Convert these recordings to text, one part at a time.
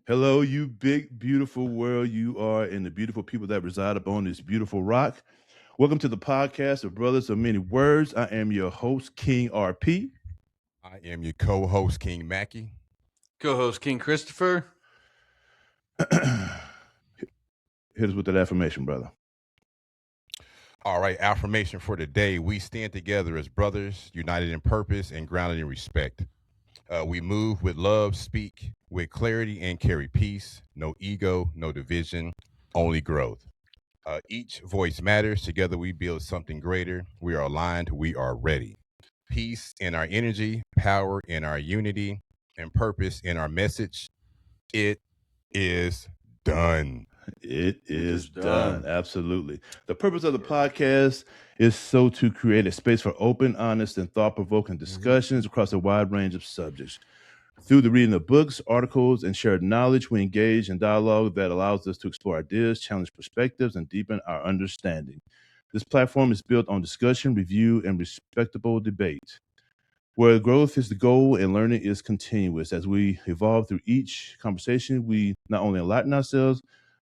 Hello, you big, beautiful world you are, and the beautiful people that reside upon this beautiful rock. Welcome to the podcast of Brothers of Many Words. I am your host, King RP. I am your co-host, King Mackie. Co-host King Christopher. Hit us with that affirmation, brother. All right, affirmation for today. We stand together as brothers, united in purpose and grounded in respect. We move with love, speak with clarity, and carry peace. No ego, no division, only growth. Each voice matters. Together we build something greater. We are aligned. We are ready. Peace in our energy, power in our unity, and purpose in our message. It is done. It is done. Absolutely. The purpose of the podcast is so to create a space for open, honest, and thought-provoking discussions across a wide range of subjects. Through the reading of books, articles, and shared knowledge, we engage in dialogue that allows us to explore ideas, challenge perspectives, and deepen our understanding. This platform is built on discussion, review, and respectable debate, where growth is the goal and learning is continuous. As we evolve through each conversation, we not only enlighten ourselves,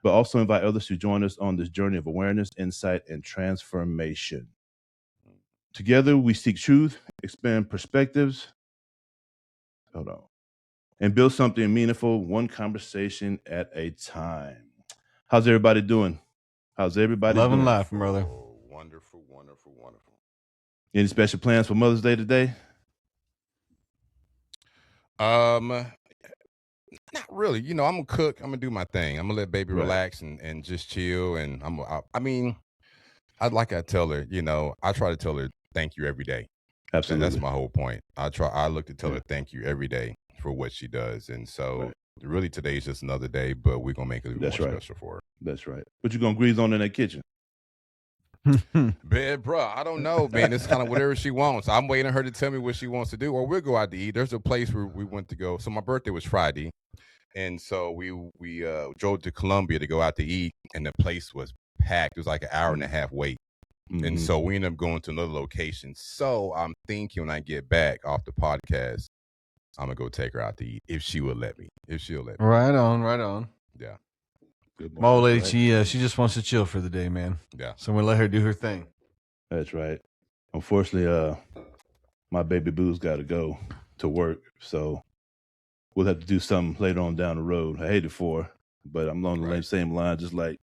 but also invite others to join us on this journey of awareness, insight, and transformation. Together, we seek truth, expand perspectives, and build something meaningful, one conversation at a time. How's everybody doing? How's everybody Love doing? and laughing, brother. Oh, wonderful, wonderful, wonderful. Any special plans for Mother's Day today? Not really. You know, I'm gonna cook. I'm gonna do my thing. I'm gonna let baby Right. relax and just chill. And I tell her, you know, I try to tell her thank you every day. Absolutely. That's my whole point. I look to tell her thank you every day for what she does. And so really today's just another day, but we're gonna make it more special for her. That's right. What you gonna grease on in that kitchen? Man, bro, I don't know, man. It's kind of whatever she wants. I'm waiting on her to tell me what she wants to do, or we'll go out to eat. There's a place where we went to go. So my birthday was Friday, and so we drove to Columbia to go out to eat, and the place was packed. It was like an hour and a half wait, and so we ended up going to another location. So I'm thinking when I get back off the podcast, I'm gonna go take her out to eat if she will let me. If she'll let me. Right on. Yeah. Good My old morning. lady, Right. she just wants to chill for the day, man. Yeah. So we'll let her do her thing. That's right. Unfortunately, my baby boo's got to go to work, so we'll have to do something later on down the road. I hate it for her, but I'm on the same line, just like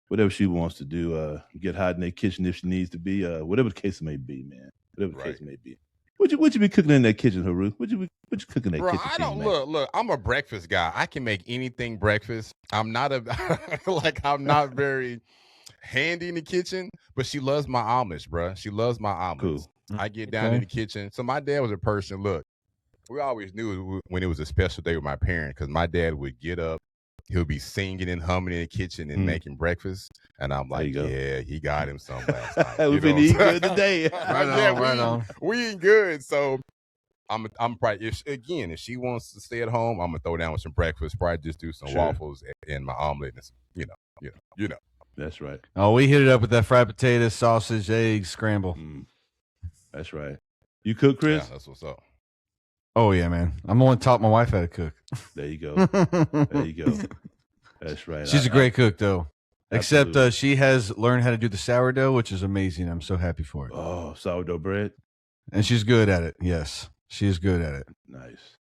whatever she wants to do, get hot in the kitchen if she needs to be, whatever the case may be, man. Whatever the case may be. What you be cooking in that kitchen, Haru? What you cooking in that kitchen? I don't look. I'm a breakfast guy. I can make anything breakfast. I'm not I'm not very handy in the kitchen, but she loves my omelets, bro. She loves my omelets. Cool. I get down in the kitchen. So my dad was a person. Look, we always knew when it was a special day with my parents because my dad would get up. He'll be singing and humming in the kitchen and making breakfast. And I'm like, yeah, he got him some last night. We've been eating good today. Right on. We eating good. So I'm probably, if she wants to stay at home, I'm going to throw down with some breakfast, probably just do some waffles and my omelet. And some, you know. That's right. Oh, we hit it up with that fried potato, sausage, eggs, scramble. That's right. You cook, Chris? Yeah, that's what's up. Oh, yeah, man. I'm the one taught my wife how to cook. There you go. There you go. That's right. She's a great cook, though. Except she has learned how to do the sourdough, which is amazing. I'm so happy for it. Oh, sourdough bread? And she's good at it. Yes, she is good at it. Nice.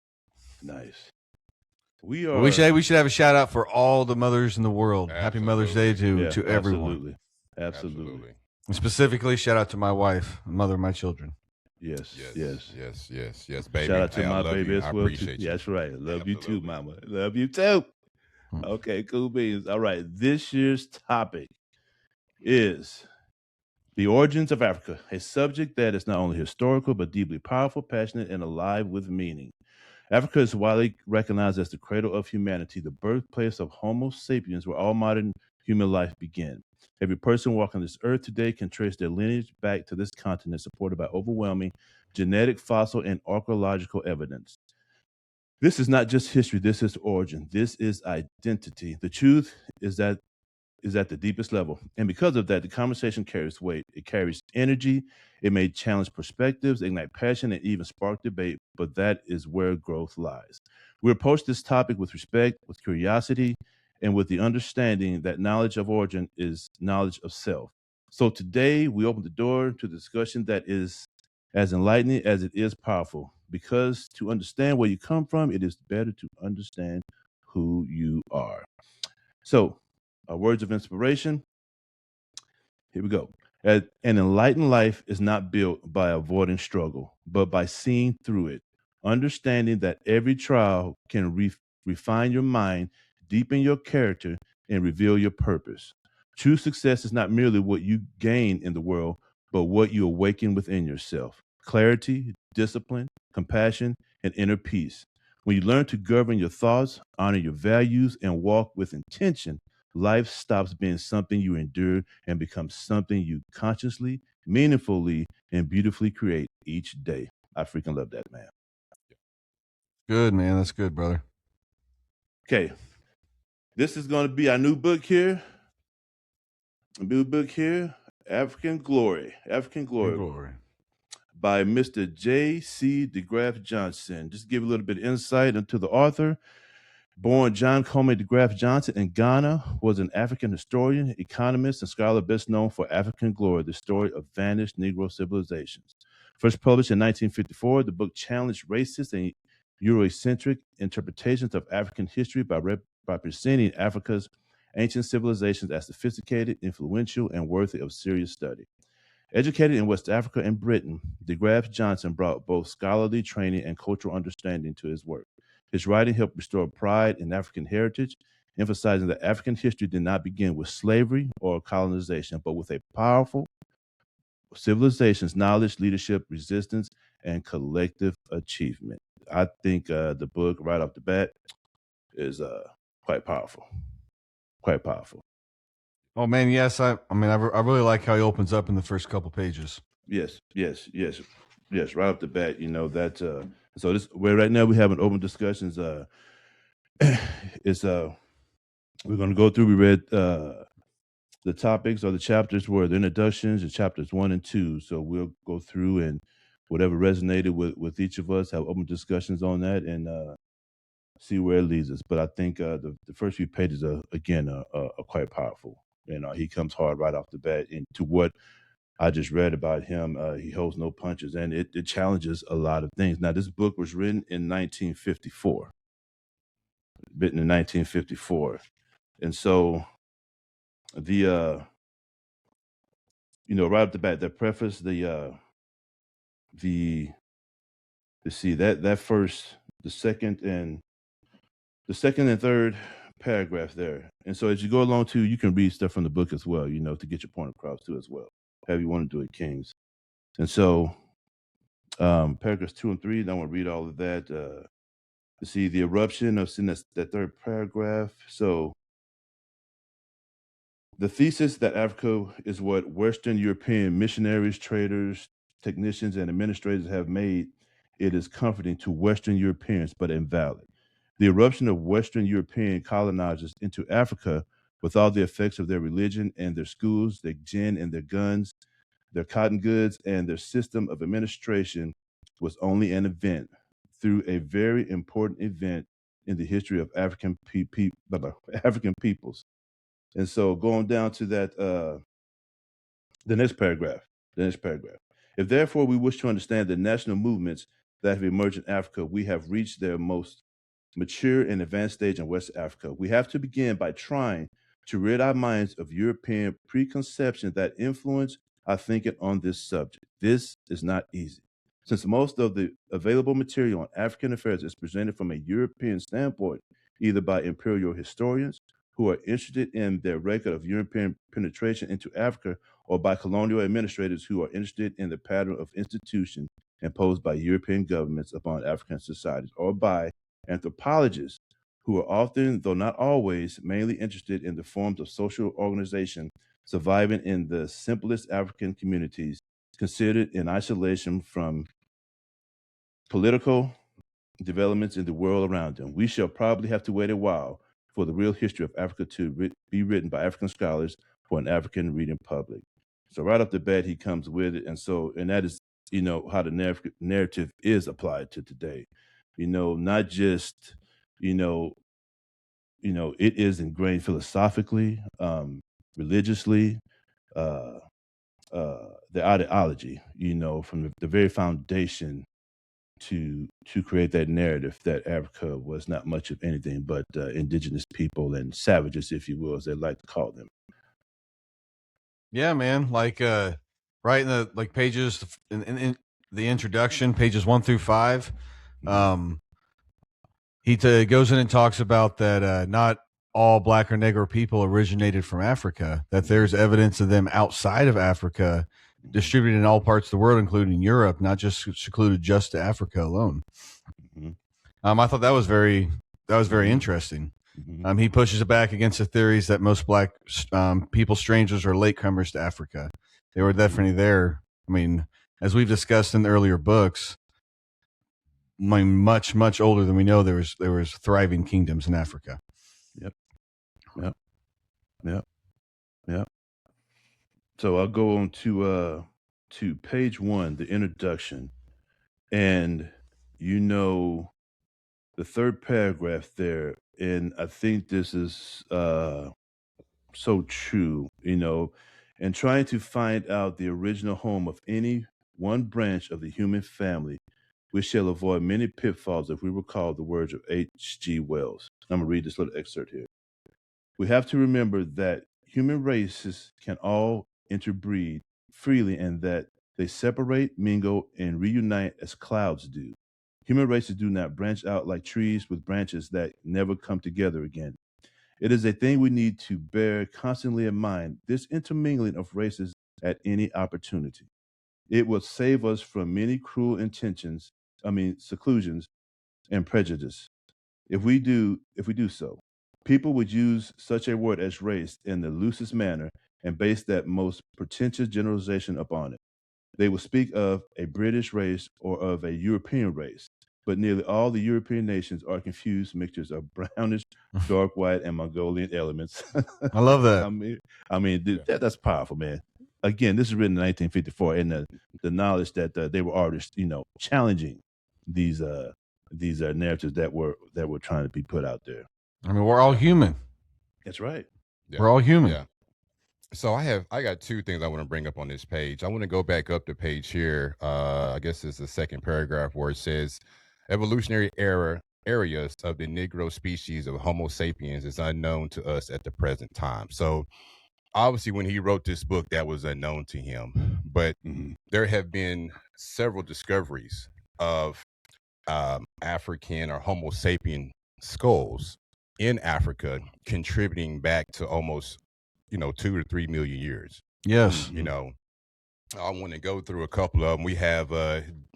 We should have a shout out for all the mothers in the world. Absolutely. Happy Mother's Day to everyone. Absolutely. And specifically, shout out to my wife, mother of my children. Yes, baby. Shout out to my baby as well. Appreciate you. That's right. Love you too, mama. Love you too. Okay, cool beans. All right. This year's topic is the origins of Africa, a subject that is not only historical, but deeply powerful, passionate, and alive with meaning. Africa is widely recognized as the cradle of humanity, the birthplace of Homo sapiens, where all modern human life began. Every person walking this earth today can trace their lineage back to this continent, supported by overwhelming genetic, fossil, and archaeological evidence. This is not just history. This is origin. This is identity. The truth is that is at the deepest level. And because of that, the conversation carries weight. It carries energy. It may challenge perspectives, ignite passion, and even spark debate, but that is where growth lies. We approach this topic with respect, with curiosity, and with the understanding that knowledge of origin is knowledge of self. So today, we open the door to a discussion that is as enlightening as it is powerful, because to understand where you come from, it is better to understand who you are. So, words of inspiration. Here we go. An enlightened life is not built by avoiding struggle, but by seeing through it, understanding that every trial can refine your mind, deepen your character, and reveal your purpose. True success is not merely what you gain in the world, but what you awaken within yourself. Clarity, discipline, compassion, and inner peace. When you learn to govern your thoughts, honor your values, and walk with intention, life stops being something you endure and becomes something you consciously, meaningfully, and beautifully create each day. I freaking love that, man. Good, man. That's good, brother. Okay. This is going to be our new book here. A new book here, African Glory. African Glory. By Mr. J.C. DeGraft-Johnson. Just give a little bit of insight into the author. Born John Coleman DeGraft-Johnson in Ghana, was an African historian, economist, and scholar best known for African Glory, the story of vanished Negro civilizations. First published in 1954, the book challenged racist and Euro-centric interpretations of African history by presenting Africa's ancient civilizations as sophisticated, influential, and worthy of serious study. Educated in West Africa and Britain, DeGraft-Johnson brought both scholarly training and cultural understanding to his work. His writing helped restore pride in African heritage, emphasizing that African history did not begin with slavery or colonization, but with a powerful civilization's knowledge, leadership, resistance, and collective achievement. I think the book, right off the bat, is quite powerful. Quite powerful. Oh man, yes. I really like how he opens up in the first couple pages. Yes. Right off the bat, you know that. So this, where right now we have an open discussions. It's we're going to go through. We read the topics or the chapters were the introductions and chapters 1 and 2. So we'll go through and whatever resonated with each of us, have open discussions on that and see where it leads us. But I think the first few pages are quite powerful. You know, he comes hard right off the bat into what I just read about him. He holds no punches, and it challenges a lot of things. Now, this book was written in 1954. Written in 1954. And so the right off the bat, the preface, the second and third paragraph there. And so as you go along too, you can read stuff from the book as well, you know, to get your point across too as well. However you want to do it, Kings. And so paragraphs 2 and 3, I don't want to read all of that. The eruption of sin, that third paragraph. So the thesis that Africa is what Western European missionaries, traders, technicians, and administrators have made, it is comforting to Western Europeans, but invalid. The eruption of Western European colonizers into Africa, with all the effects of their religion and their schools, their gin and their guns, their cotton goods, and their system of administration, was only an event through a very important event in the history of African peoples. And so going down to that, the next paragraph. If therefore we wish to understand the national movements that have emerged in Africa, we have reached their most mature and advanced stage in West Africa. We have to begin by trying to rid our minds of European preconceptions that influence our thinking on this subject. This is not easy, since most of the available material on African affairs is presented from a European standpoint, either by imperial historians who are interested in their record of European penetration into Africa, or by colonial administrators who are interested in the pattern of institution imposed by European governments upon African societies, or by anthropologists who are often, though not always, mainly interested in the forms of social organization surviving in the simplest African communities, considered in isolation from political developments in the world around them. We shall probably have to wait a while for the real history of Africa to be written by African scholars for an African reading public. So right off the bat, he comes with it. And that is, how the narrative is applied to today. Not just, it is ingrained philosophically, religiously, the ideology, from the very foundation to create that narrative that Africa was not much of anything but indigenous people and savages, if you will, as they like to call them. Yeah, man. Like right in the pages in the introduction, pages 1 through 5. He goes in and talks about that not all black or Negro people originated from Africa, that there's evidence of them outside of Africa, distributed in all parts of the world, including Europe, not just secluded just to Africa alone. I thought that was very interesting. He pushes it back against the theories that most black people, strangers, or latecomers to Africa. They were definitely there. I mean, as we've discussed in the earlier books, much, much older than we know, there was thriving kingdoms in Africa. Yep. So I'll go on to page 1, the introduction, and the third paragraph there, and I think this is so true, and trying to find out the original home of any one branch of the human family, we shall avoid many pitfalls if we recall the words of H.G. Wells. I'm going to read this little excerpt here. We have to remember that human races can all interbreed freely and that they separate, mingle, and reunite as clouds do. Human races do not branch out like trees with branches that never come together again. It is a thing we need to bear constantly in mind, this intermingling of races at any opportunity. It will save us from many cruel seclusions and prejudice. If we do so, people would use such a word as race in the loosest manner and base that most pretentious generalization upon it. They would speak of a British race or of a European race, but nearly all the European nations are confused mixtures of brownish, dark white, and Mongolian elements. I love that. That's powerful, man. Again, this is written in 1954, and the knowledge that they were artists, challenging these narratives that were trying to be put out there. I mean, we're all human. That's right. Yeah. We're all human. Yeah. So I got two things I want to bring up on this page. I want to go back up the page here. I guess it's the second paragraph where it says evolutionary areas of the Negro species of Homo sapiens is unknown to us at the present time. So obviously when he wrote this book, that was unknown to him, but there have been several discoveries of African or Homo sapien skulls in Africa, contributing back to almost 2 to 3 million years. Yes. I want to go through a couple of them. We have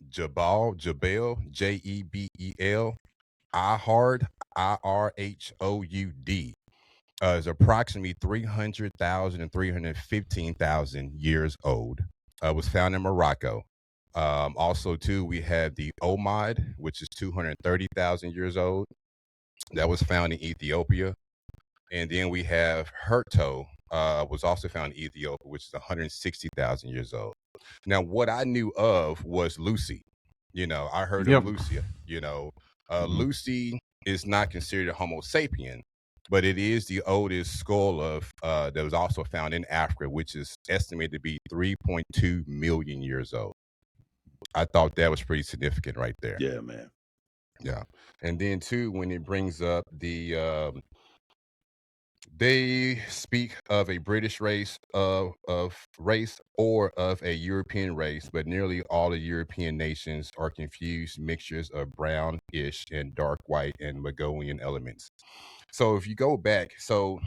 Jebel, Jebel, Ihard, Irhoud, is approximately 300,000 and 315,000 years old. Was found in Morocco. Also, too, we have the Omad, which is 230,000 years old. That was found in Ethiopia. And then we have Herto, was also found in Ethiopia, which is 160,000 years old. Now, what I knew of was Lucy. I heard of Lucy. Lucy is not considered a Homo sapien, but it is the oldest skull that was also found in Africa, which is estimated to be 3.2 million years old. I thought that was pretty significant right there. Yeah, man. Yeah. And then, too, when it brings up they speak of a British race of race or of a European race, but nearly all the European nations are confused mixtures of brownish and dark white and Mongolian elements. So if you go back, so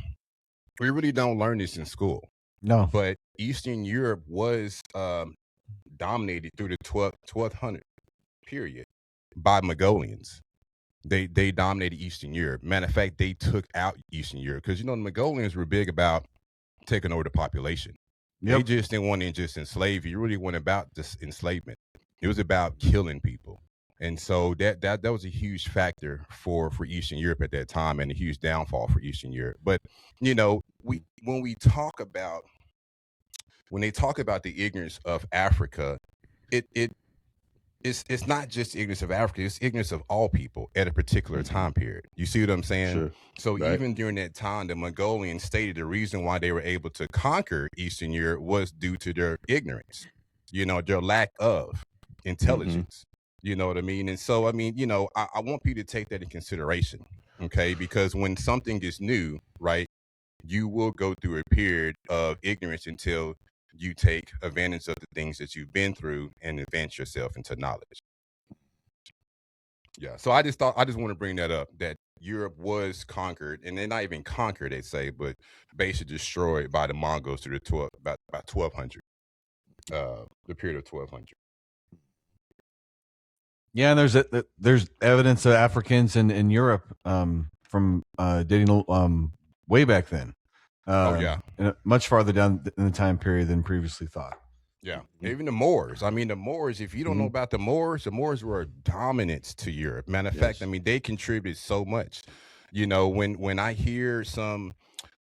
we really don't learn this in school. No. But Eastern Europe was dominated through the 1200 period by Mongolians. They dominated Eastern Europe. Matter of fact, they took out Eastern Europe because, the Mongolians were big about taking over the population. They just didn't want to just enslave you. It really wasn't about this enslavement. It was about killing people. And so that was a huge factor for Eastern Europe at that time, and a huge downfall for Eastern Europe. But you know, when they talk about the ignorance of Africa, it's not just ignorance of Africa, it's ignorance of all people at a particular time period. You see what I'm saying? Sure. So Right. even during that time, the Mongolians stated the reason why they were able to conquer Eastern Europe was due to their ignorance, you know, their lack of intelligence. You know what I mean? And so, I mean, you know, I want people to take that in consideration, okay? Because when something is new, right, you will go through a period of ignorance until you take advantage of the things that you've been through and advance yourself into knowledge. Yeah. So I just want to bring that up, that Europe was conquered, and they're not even conquered, they say, but basically destroyed by the Mongols through about 1200, the period of 1200. Yeah, and there's evidence of Africans in Europe from dating way back then. Much farther down in the time period than previously thought. Yeah, even the Moors. I mean, the Moors, if you don't know about the Moors were dominant to Europe. Matter of fact, I mean, they contributed so much. You know, when I hear some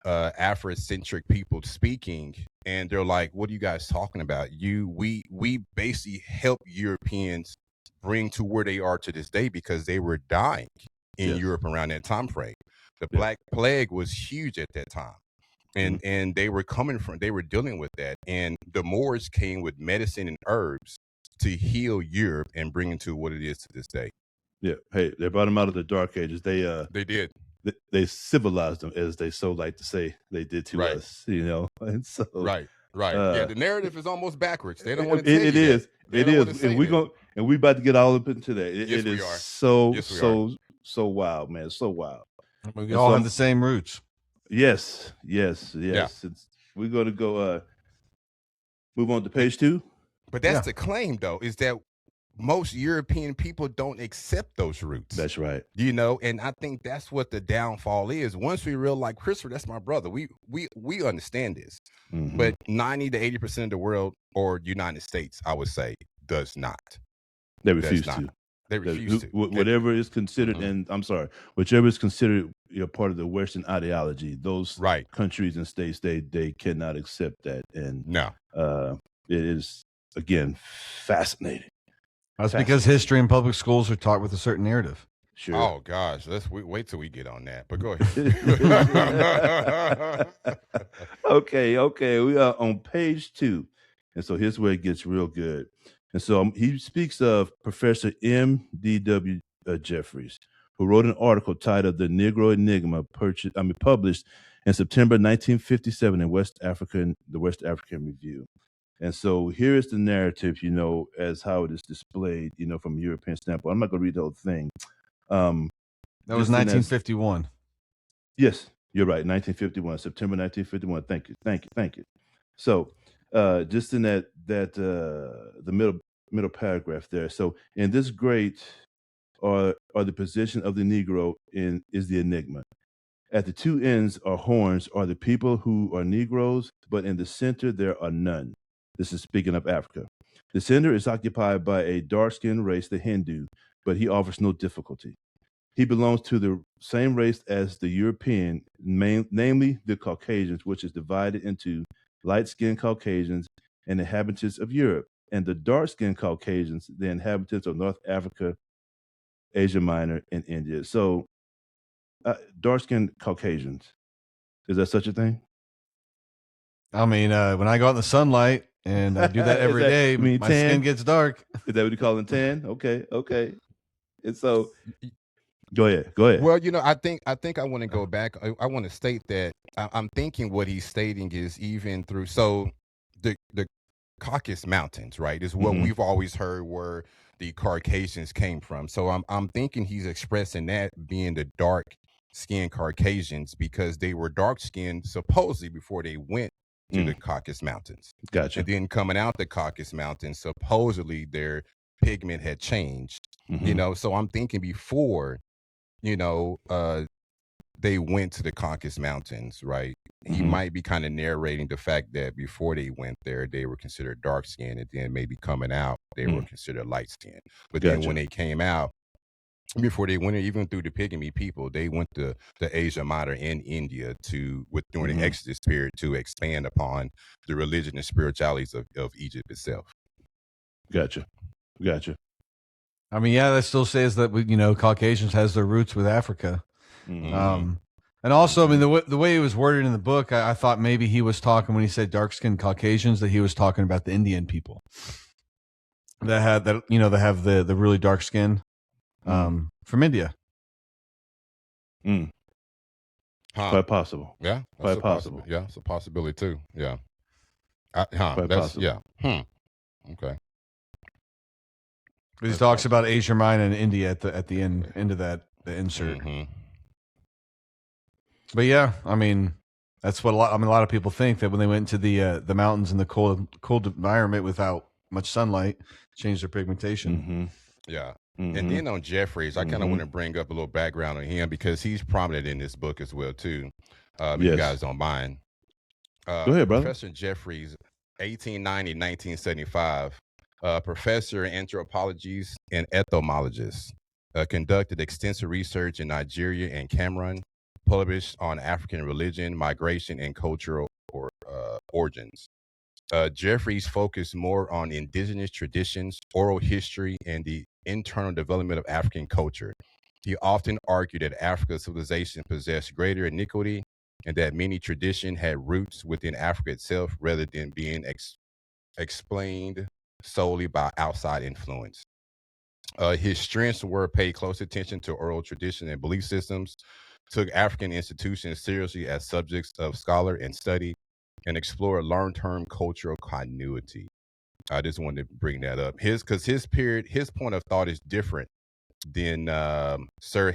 Afrocentric people speaking, and they're like, "What are you guys talking about? We basically help Europeans bring to where they are to this day, because they were dying in Europe around that time frame. The Black Plague was huge at that time. And they were dealing with that. And the Moors came with medicine and herbs to heal Europe and bring it to what it is to this day. Yeah. Hey, they brought them out of the Dark Ages. They did. They civilized them, as they so like to say they did to us, you know. And so Right. Yeah, the narrative is almost backwards. They don't want to it is. It is. And we about to get all up into that. It is so wild, man. So wild. We all have the same roots. Yes. We're going to go move on to page 2. But that's the claim, though, is that most European people don't accept those roots. That's right. You know, and I think that's what the downfall is. Once we realize, Christopher, that's my brother. We understand this. But 90 to 80% of the world, or United States, I would say, does not. They refuse to. They refuse to. Whatever is considered, and I'm sorry, whichever is considered part of the Western ideology, those countries and states, they cannot accept that. And it is, again, fascinating. That's because history and public schools are taught with a certain narrative. Sure. Oh gosh, let's wait till we get on that. But go ahead. Okay. We are on page 2, and so here's where it gets real good. And so he speaks of Professor M.D.W. Jeffries, who wrote an article titled "The Negro Enigma," published in September 1957 in the West African Review. And so here is the narrative, you know, as how it is displayed, you know, from a European standpoint. I'm not going to read the whole thing. That was 1951. Yes, you're right. 1951, September 1951. Thank you. So just in that the middle paragraph there. So in this great are the position of the Negro is the enigma. At the two ends are horns are the people who are Negroes, but in the center there are none. This is speaking of Africa. The center is occupied by a dark-skinned race, the Hindu, but he offers no difficulty. He belongs to the same race as the European, namely the Caucasians, which is divided into light-skinned Caucasians and inhabitants of Europe, and the dark-skinned Caucasians, the inhabitants of North Africa, Asia Minor, and India. So, dark-skinned Caucasians, is that such a thing? I mean, when I go out in the sunlight, and I do that every day, my skin gets dark. Is that what you call it, tan? Okay. And so, go ahead. Well, you know, I think I want to go back. I want to state that I'm thinking what he's stating is even through the Caucasus Mountains, right, is what we've always heard where the Caucasians came from. So I'm thinking he's expressing that being the dark-skinned Caucasians because they were dark-skinned supposedly before they went to the Caucasus Mountains. Gotcha. And then coming out the Caucasus Mountains, supposedly their pigment had changed. You know, so I'm thinking before, you know, they went to the Caucasus Mountains, right? He might be kind of narrating the fact that before they went there, they were considered dark skinned, and then maybe coming out, they were considered light skinned. But then when they came out, before they went, even through the pygmy people, they went to the Asia Minor in India during the Exodus period to expand upon the religion and spiritualities of Egypt itself. Gotcha. I mean, yeah, that still says that Caucasians has their roots with Africa. And also, I mean, the way it was worded in the book, I thought maybe he was talking, when he said dark-skinned Caucasians, that he was talking about the Indian people that have the really dark skin from India. Quite possible. Yeah, quite possible. Yeah, it's a possibility too. Yeah. Quite possible. Yeah. Okay. He talks about Asia Minor and India at the end of the insert. But yeah, I mean, that's what a lot of people think, that when they went to the mountains in the cold environment without much sunlight, changed their pigmentation. Yeah. And then on Jeffries, I kind of want to bring up a little background on him because he's prominent in this book as well too. If you guys don't mind. Go ahead, brother. Professor Jeffries, 1890-1975, professor in anthropology and etymologist, conducted extensive research in Nigeria and Cameroon, published on African religion, migration, and cultural origins. Jeffries focused more on indigenous traditions, oral history, and the internal development of African culture. He often argued that Africa's civilization possessed greater iniquity and that many traditions had roots within Africa itself rather than being explained solely by outside influence. His strengths were pay close attention to oral tradition and belief systems, took African institutions seriously as subjects of scholar and study, and explored long-term cultural continuity. I just wanted to bring that up. His point of thought is different than Sir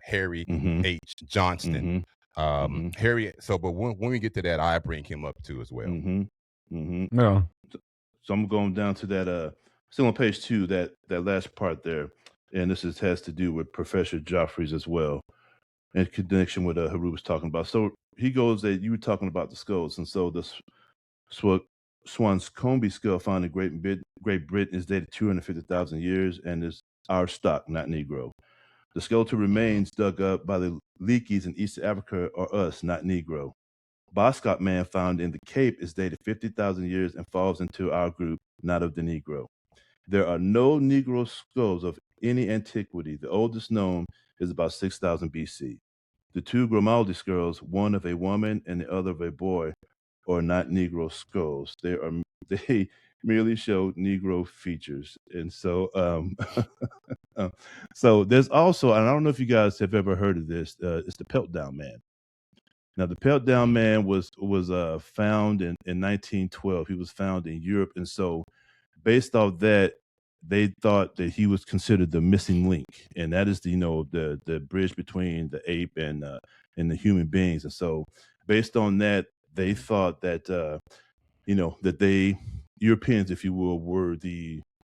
Harry H. Johnston. Harry. So, but when we get to that, I bring him up too as well. No. So I'm going down to that. Still on page 2, that last part there, and this has to do with Professor Jeffries as well, in connection with Haru was talking about. So he goes that you were talking about the skulls, and so the Swanscombe skull found in Great Britain is dated 250,000 years and is our stock, not Negro. The skeletal remains dug up by the Leakeys in East Africa are us, not Negro. Boscott Man found in the Cape is dated 50,000 years and falls into our group, not of the Negro. There are no Negro skulls of any antiquity. The oldest known is about 6,000 BC. The 2 Grimaldi skulls, one of a woman and the other of a boy, are not Negro skulls. They merely show Negro features. And so so there's also, and I don't know if you guys have ever heard of this, it's the Peltdown Man. Now, the Peltdown Man was found in 1912. He was found in Europe, and so based off that, they thought that he was considered the missing link, and that is the bridge between the ape and the human beings. And so, based on that, they thought that that they Europeans, if you will,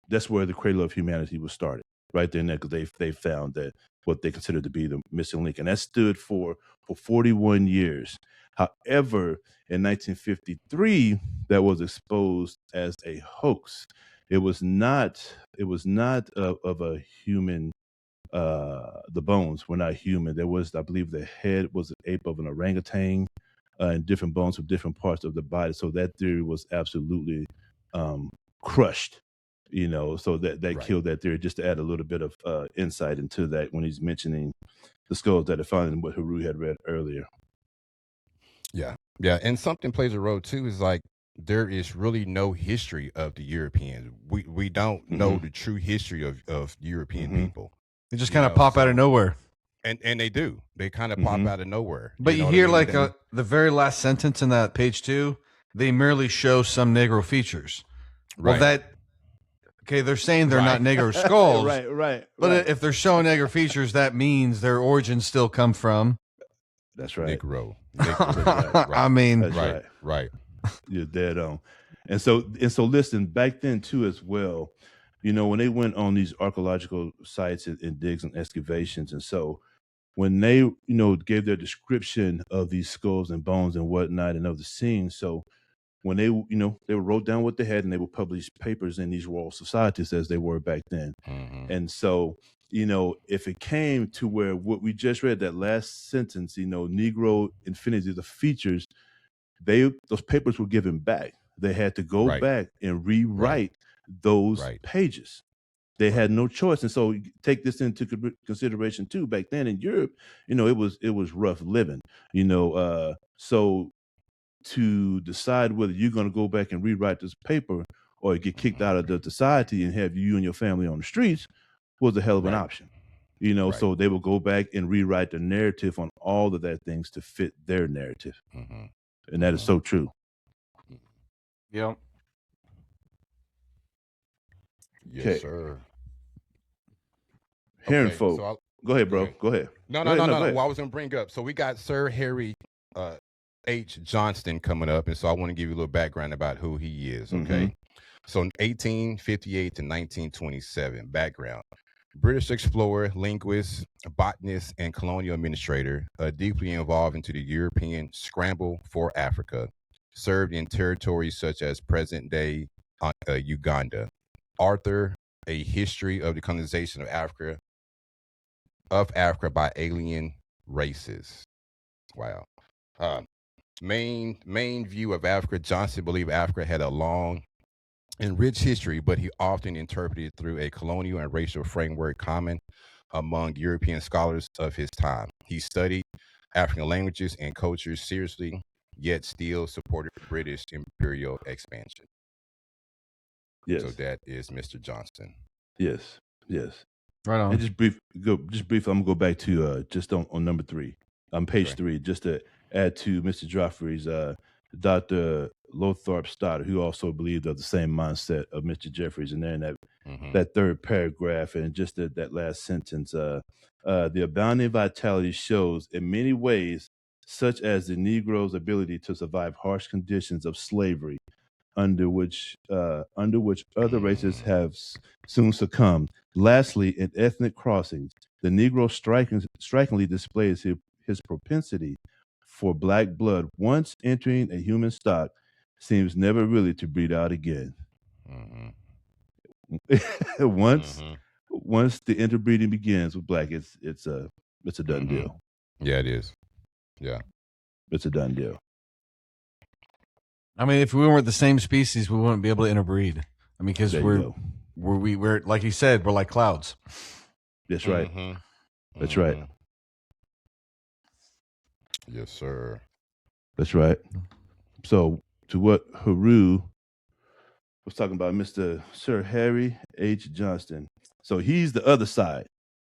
that's where the cradle of humanity was started, right there, because they found that what they considered to be the missing link, and that stood for 41 years. However, in 1953, that was exposed as a hoax. It was not of a human. The bones were not human. There was, I believe, the head was an ape of an orangutan, and different bones of different parts of the body. So that theory was absolutely crushed. So that killed that theory. Just to add a little bit of insight into that when he's mentioning the skulls that are found in what Haru had read earlier. Yeah, and something plays a role too. Is like there is really no history of the Europeans. We don't know the true history of European people. They just kind of pop out of nowhere. And they do. They kind of pop out of nowhere. But you hear the very last sentence in that page 2, they merely show some Negro features. Right. Well, they're saying they're not Negro skulls. right. But if they're showing Negro features, that means their origins still come from. That's right. Negro. Right. I mean, that's right. You're dead on. And so listen, back then too as well, when they went on these archaeological sites and digs and excavations, and so when they, gave their description of these skulls and bones and whatnot and of the scene. So when they, they wrote down what they had and they would publish papers in these royal societies as they were back then. And so, if it came to where what we just read, that last sentence, Negro infinity, the features, those papers were given back. They had to go back and rewrite those pages. They had no choice. And so take this into consideration too. Back then in Europe, it was rough living, so to decide whether you're going to go back and rewrite this paper or get kicked out of the society and have you and your family on the streets was a hell of an option. So they will go back and rewrite the narrative on all of that things to fit their narrative. And that is so true. Yeah. Yes, sir. Hearing folk. So go ahead, bro. Go ahead. No. Well, I was going to bring up. So we got Sir Harry H. Johnston coming up. And so I want to give you a little background about who he is. Okay. So 1858 to 1927, background. British explorer, linguist, botanist, and colonial administrator, deeply involved into the European scramble for Africa, served in territories such as present-day Uganda. Author, A History of the Colonization of Africa by Alien Races. Wow. Main view of Africa, Johnson believed Africa had a long and rich history, but he often interpreted through a colonial and racial framework common among European scholars of his time. He studied African languages and cultures seriously, yet still supported British imperial expansion. Yes. So that is Mr. Johnston. Yes. Right on. And just brief, I'm gonna go back to just on number 3, on page 3, just to add to Mr. Joffrey's Dr. Lothrop Stoddard, who also believed of the same mindset of Mr. Jeffries, and then that third paragraph and just that last sentence, the abounding vitality shows in many ways, such as the Negro's ability to survive harsh conditions of slavery, under which other races have soon succumbed. Lastly, in ethnic crossings, the Negro strikingly displays his propensity for black blood once entering a human stock seems never really to breed out again. Once the interbreeding begins with black, it's a done deal. Yeah, it is. Yeah, it's a done deal. I mean, if we weren't the same species, we wouldn't be able to interbreed. I mean, because we're like you said, we're like clouds. That's right. That's right. Yes, sir. That's right. So to what Haru was talking about, Mr. Sir Harry H. Johnston. So he's the other side.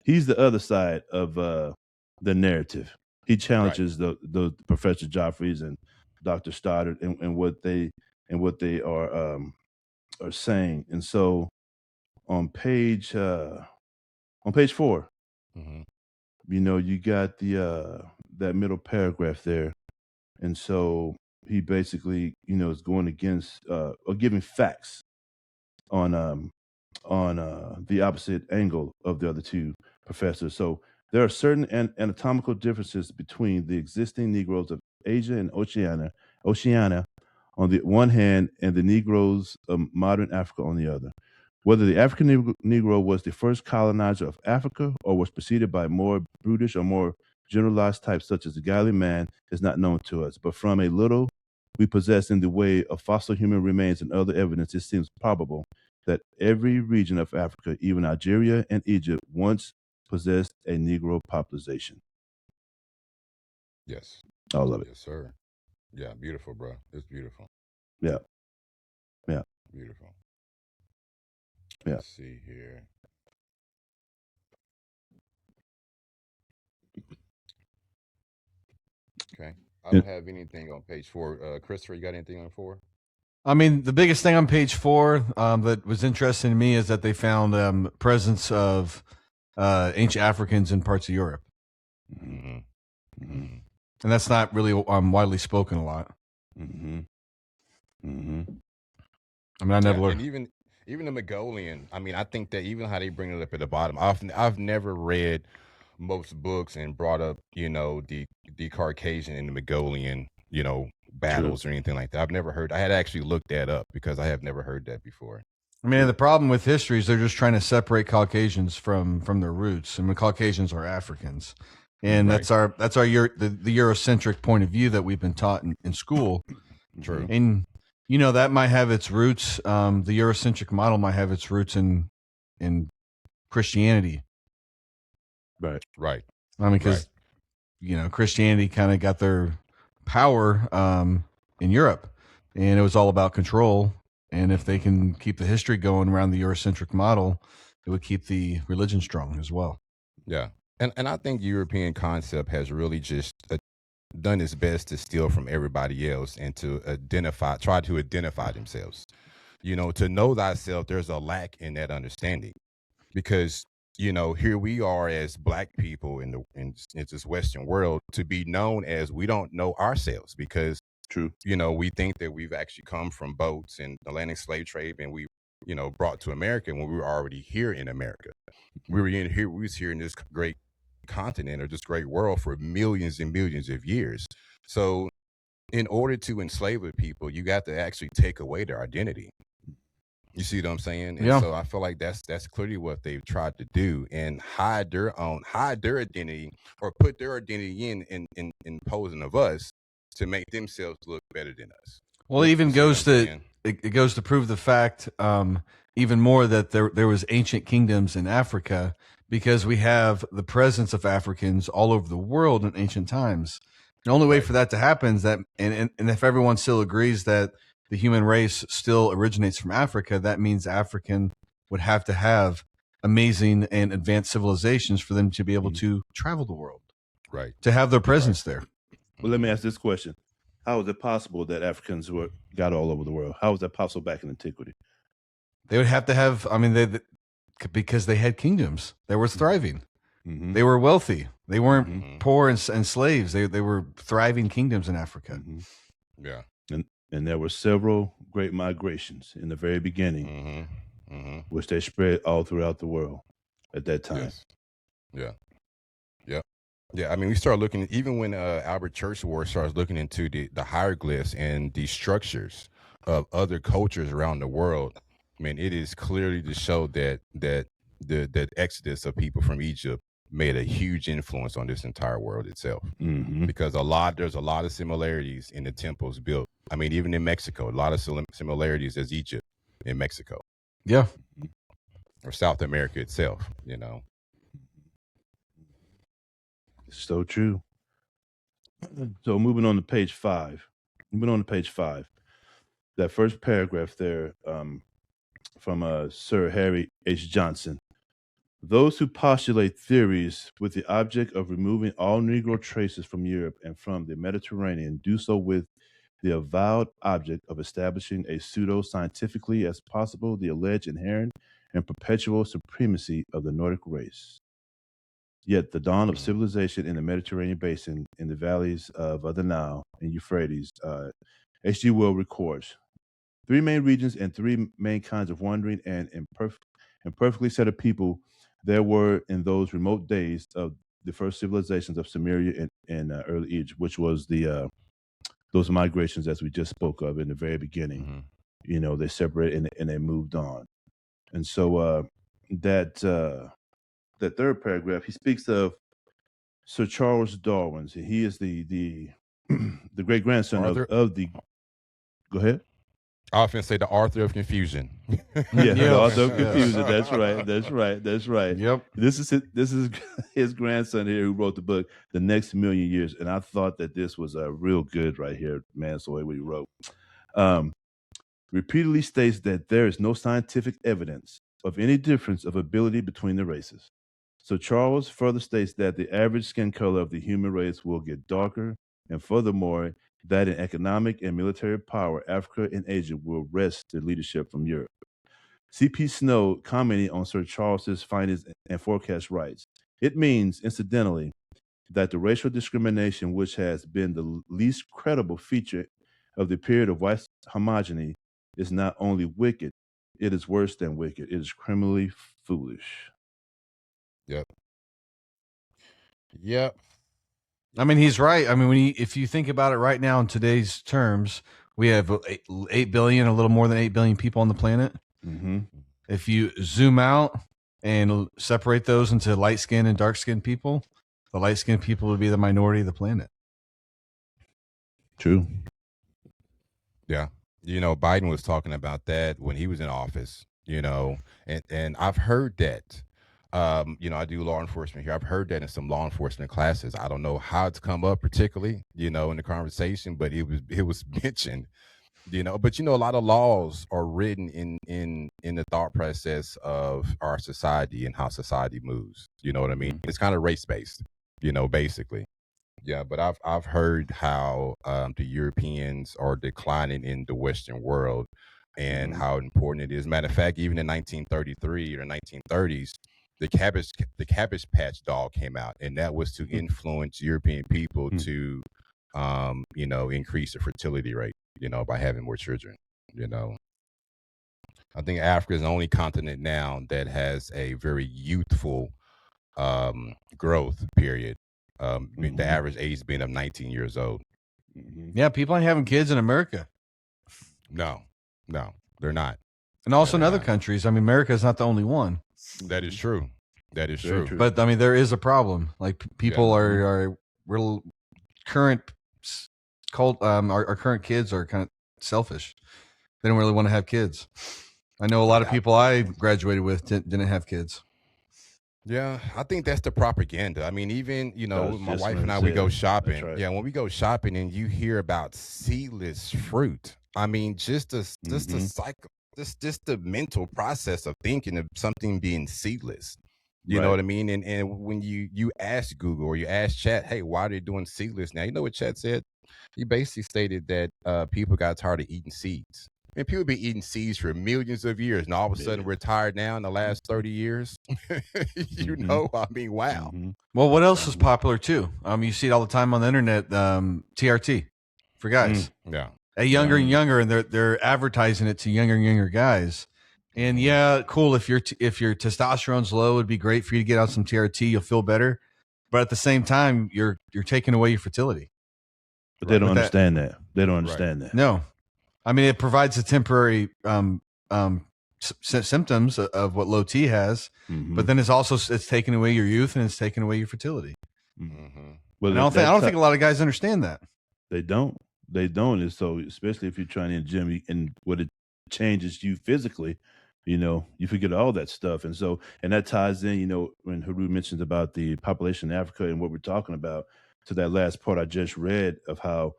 He's the other side of the narrative. He challenges the Professor Joffreys and Dr. Stoddard and what they are saying. And so on page 4, you got the that middle paragraph there. And so he basically, is going against or giving facts on the opposite angle of the other two professors. So there are certain anatomical differences between the existing Negroes of Asia and Oceania on the one hand, and the Negroes of modern Africa on the other. Whether the African Negro was the first colonizer of Africa or was preceded by more brutish or more generalized types such as the Galilee man is not known to us. But from a little we possess in the way of fossil human remains and other evidence, it seems probable that every region of Africa, even Algeria and Egypt, once possessed a Negro population. Yes. All of it. Yes, sir. Yeah, beautiful, bro. It's beautiful. Yeah. Beautiful. Yeah. Let's see here. Okay. I don't have anything on page 4. Christopher, you got anything on 4? I mean, the biggest thing on page 4 that was interesting to me is that they found presence of ancient Africans in parts of Europe. And that's not really widely spoken a lot. I mean, I never learned. And even the Mongolian, I mean, I think that even how they bring it up at the bottom, I've never read most books and brought up, the Caucasian and the Mongolian, battles or anything like that. I've never heard. I had actually looked that up because I have never heard that before. I mean, the problem with history is they're just trying to separate Caucasians from their roots. I mean, Caucasians are Africans, and Right. that's our the Euro-centric point of view that we've been taught in school. True. And that might have its roots. The Euro-centric model might have its roots in Christianity. Right. Right. I mean, because Christianity kind of got their power in Europe, and it was all about control. And if they can keep the history going around the Eurocentric model, it would keep the religion strong as well. Yeah. And I think European concept has really just done its best to steal from everybody else and to try to identify themselves. To know thyself, there's a lack in that understanding because, here we are as Black people in this Western world to be known as we don't know ourselves because, True. we think that we've actually come from boats and Atlantic slave trade and we, brought to America when we were already here in America. We was here in this great continent or this great world for millions and millions of years. So in order to enslave the people, you got to actually take away their identity. You see what I'm saying? And Yeah. so I feel like that's clearly what they've tried to do and hide their identity or put their identity in imposing of us to make themselves look better than us. Well, it even You see what goes I'm to saying? it goes to prove the fact even more that there was ancient kingdoms in Africa because we have the presence of Africans all over the world in ancient times. The only way Right. for that to happen is that, and if everyone still agrees that the human race still originates from Africa, that means African would have to have amazing and advanced civilizations for them to be able to travel the world, Right. to have their presence there. Well, let me ask this question: how is it possible that Africans got all over the world? How was that possible back in antiquity? They would have to have. I mean, because they had kingdoms. They were thriving. Mm-hmm. They were wealthy. They weren't Mhm. poor and slaves. They were thriving kingdoms in Africa. Mm-hmm. Yeah. And there were several great migrations in the very beginning, Mm-hmm. Mm-hmm. which they spread all throughout the world at that time. Yes. Yeah. Yeah. Yeah. I mean, we start looking, even when Albert Churchward starts looking into the hieroglyphs and the structures of other cultures around the world. I mean, it is clearly to show that the exodus of people from Egypt made a huge influence on this entire world itself. Mm-hmm. Because there's a lot of similarities in the temples built. I mean, even in Mexico, a lot of similarities as Egypt in Mexico Yeah. or South America itself, So true. So moving on to page 5. That first paragraph there from Sir Harry H. Johnson. Those who postulate theories with the object of removing all Negro traces from Europe and from the Mediterranean do so with the avowed object of establishing a pseudo-scientifically as possible the alleged inherent and perpetual supremacy of the Nordic race. Yet the dawn of civilization in the Mediterranean basin, in the valleys of the Nile and Euphrates, H.G. Wells records 3 main regions and 3 main kinds of wandering and imperfectly set of people there were in those remote days of the first civilizations of Sumeria and early Egypt, which was those migrations as we just spoke of in the very beginning. Mm-hmm. They separated and they moved on. And so that third paragraph, he speaks of Sir Charles Darwin. He is the great grandson of the. Go ahead. I often say the author of confusion. Yeah, the Yes, author of yes. confusion. That's right. Yep. This is his grandson here who wrote the book, The Next Million Years, and I thought that this was a real good right here, man. So what he wrote, repeatedly states that there is no scientific evidence of any difference of ability between the races. So Charles further states that the average skin color of the human race will get darker, and furthermore, that in economic and military power, Africa and Asia will wrest their leadership from Europe. C.P. Snow commenting on Sir Charles's findings and forecast writes, it means, incidentally, that the racial discrimination which has been the least credible feature of the period of white homogeny is not only wicked, it is worse than wicked. It is criminally foolish. Yep. Yep. I mean, he's right. I mean, if you think about it right now in today's terms, we have 8 billion, a little more than 8 billion people on the planet. Mm-hmm. If you zoom out and separate those into light skinned and dark skinned people, the light skinned people would be the minority of the planet. True. Yeah. Biden was talking about that when he was in office, and I've heard that. I do law enforcement here. I've heard that in some law enforcement classes. I don't know how it's come up particularly, in the conversation, but it was mentioned, but a lot of laws are written in the thought process of our society and how society moves. You know what I mean? It's kind of race based, basically. Yeah, but I've heard how the Europeans are declining in the Western world, and how important it is. Matter of fact, even in 1933 or 1930s, the Cabbage Patch doll came out, and that was to influence European people to, increase the fertility rate, by having more children. I think Africa is the only continent now that has a very youthful growth period. The average age being of 19 years old. Yeah, people ain't having kids in America. No, they're not. And also in other countries. I mean, America is not the only one. That is true. That is true. But I mean, there is a problem. Like people are real current our current kids are kind of selfish. They don't really want to have kids. I know a lot of people I graduated with didn't have kids. Yeah, I think that's the propaganda. I mean, even, my wife and I, we go shopping. Right. Yeah, when we go shopping and you hear about seedless fruit, I mean, just the cycle, just the mental process of thinking of something being seedless. You know what I mean? And when you ask Google or you ask Chat, hey, why are they doing seedless now? You know what Chat said? He basically stated that people got tired of eating seeds. I mean, people be eating seeds for millions of years, and all of a sudden we're tired now in the last 30 years. I mean, wow. Well, what else is popular too? You see it all the time on the internet. TRT for guys. Yeah. Younger and younger, and they're advertising it to younger and younger guys. And cool. If your testosterone's low, it'd be great for you to get out some TRT. You'll feel better. But at the same time, you're taking away your fertility. But they don't understand that. They don't understand that. No. I mean, it provides a temporary symptoms of what low T has, but then it's taking away your youth and it's taking away your fertility. Well, I don't think a lot of guys understand that. They don't. And so, especially if you're trying to gym and what it changes you physically, you forget all that stuff. And so, and that ties in, when Haru mentions about the population in Africa and what we're talking about, to that last part I just read of how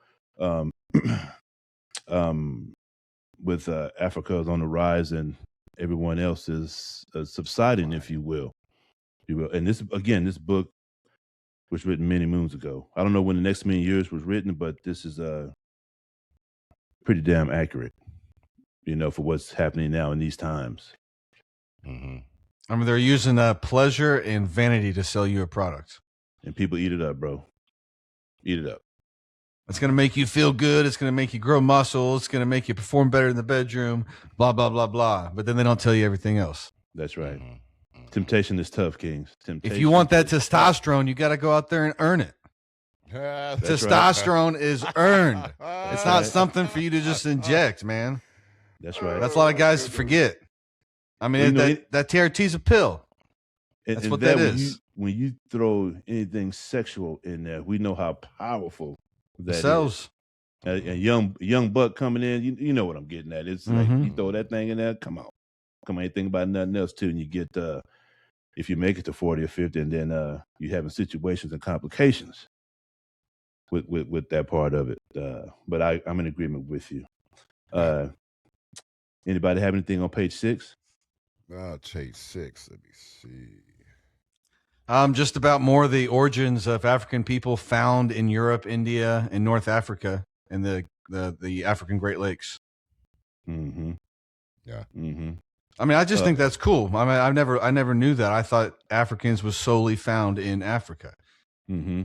with Africa is on the rise and everyone else is subsiding, if you will. And this book was written many moons ago. I don't know when the next many years was written, but this is pretty damn accurate, for what's happening now in these times. I mean, they're using pleasure and vanity to sell you a product. And people eat it up, bro. Eat it up. It's going to make you feel good. It's going to make you grow muscle. It's going to make you perform better in the bedroom, blah, blah, blah, blah. But then they don't tell you everything else. That's right. Temptation is tough, Kings. If you want that testosterone, you got to go out there and earn it. Testosterone is earned. It's not something for you to just inject, man. That's right. That's a lot of guys forget. I mean, that TRT's a pill. That's what that is. When you throw anything sexual in there, we know how powerful that sells. Is. A young buck coming in, you know what I'm getting at. It's like you throw that thing in there, come on, ain't thinking about nothing else too, and you get if you make it to 40 or 50, and then you having situations and complications with that part of it. But I'm in agreement with you. Anybody have anything on page 6? Page 6. Let me see. Just about more of the origins of African people found in Europe, India, and North Africa, and the African Great Lakes. Yeah. I mean, I just think that's cool. I mean, I never knew that. I thought Africans was solely found in Africa. Yeah.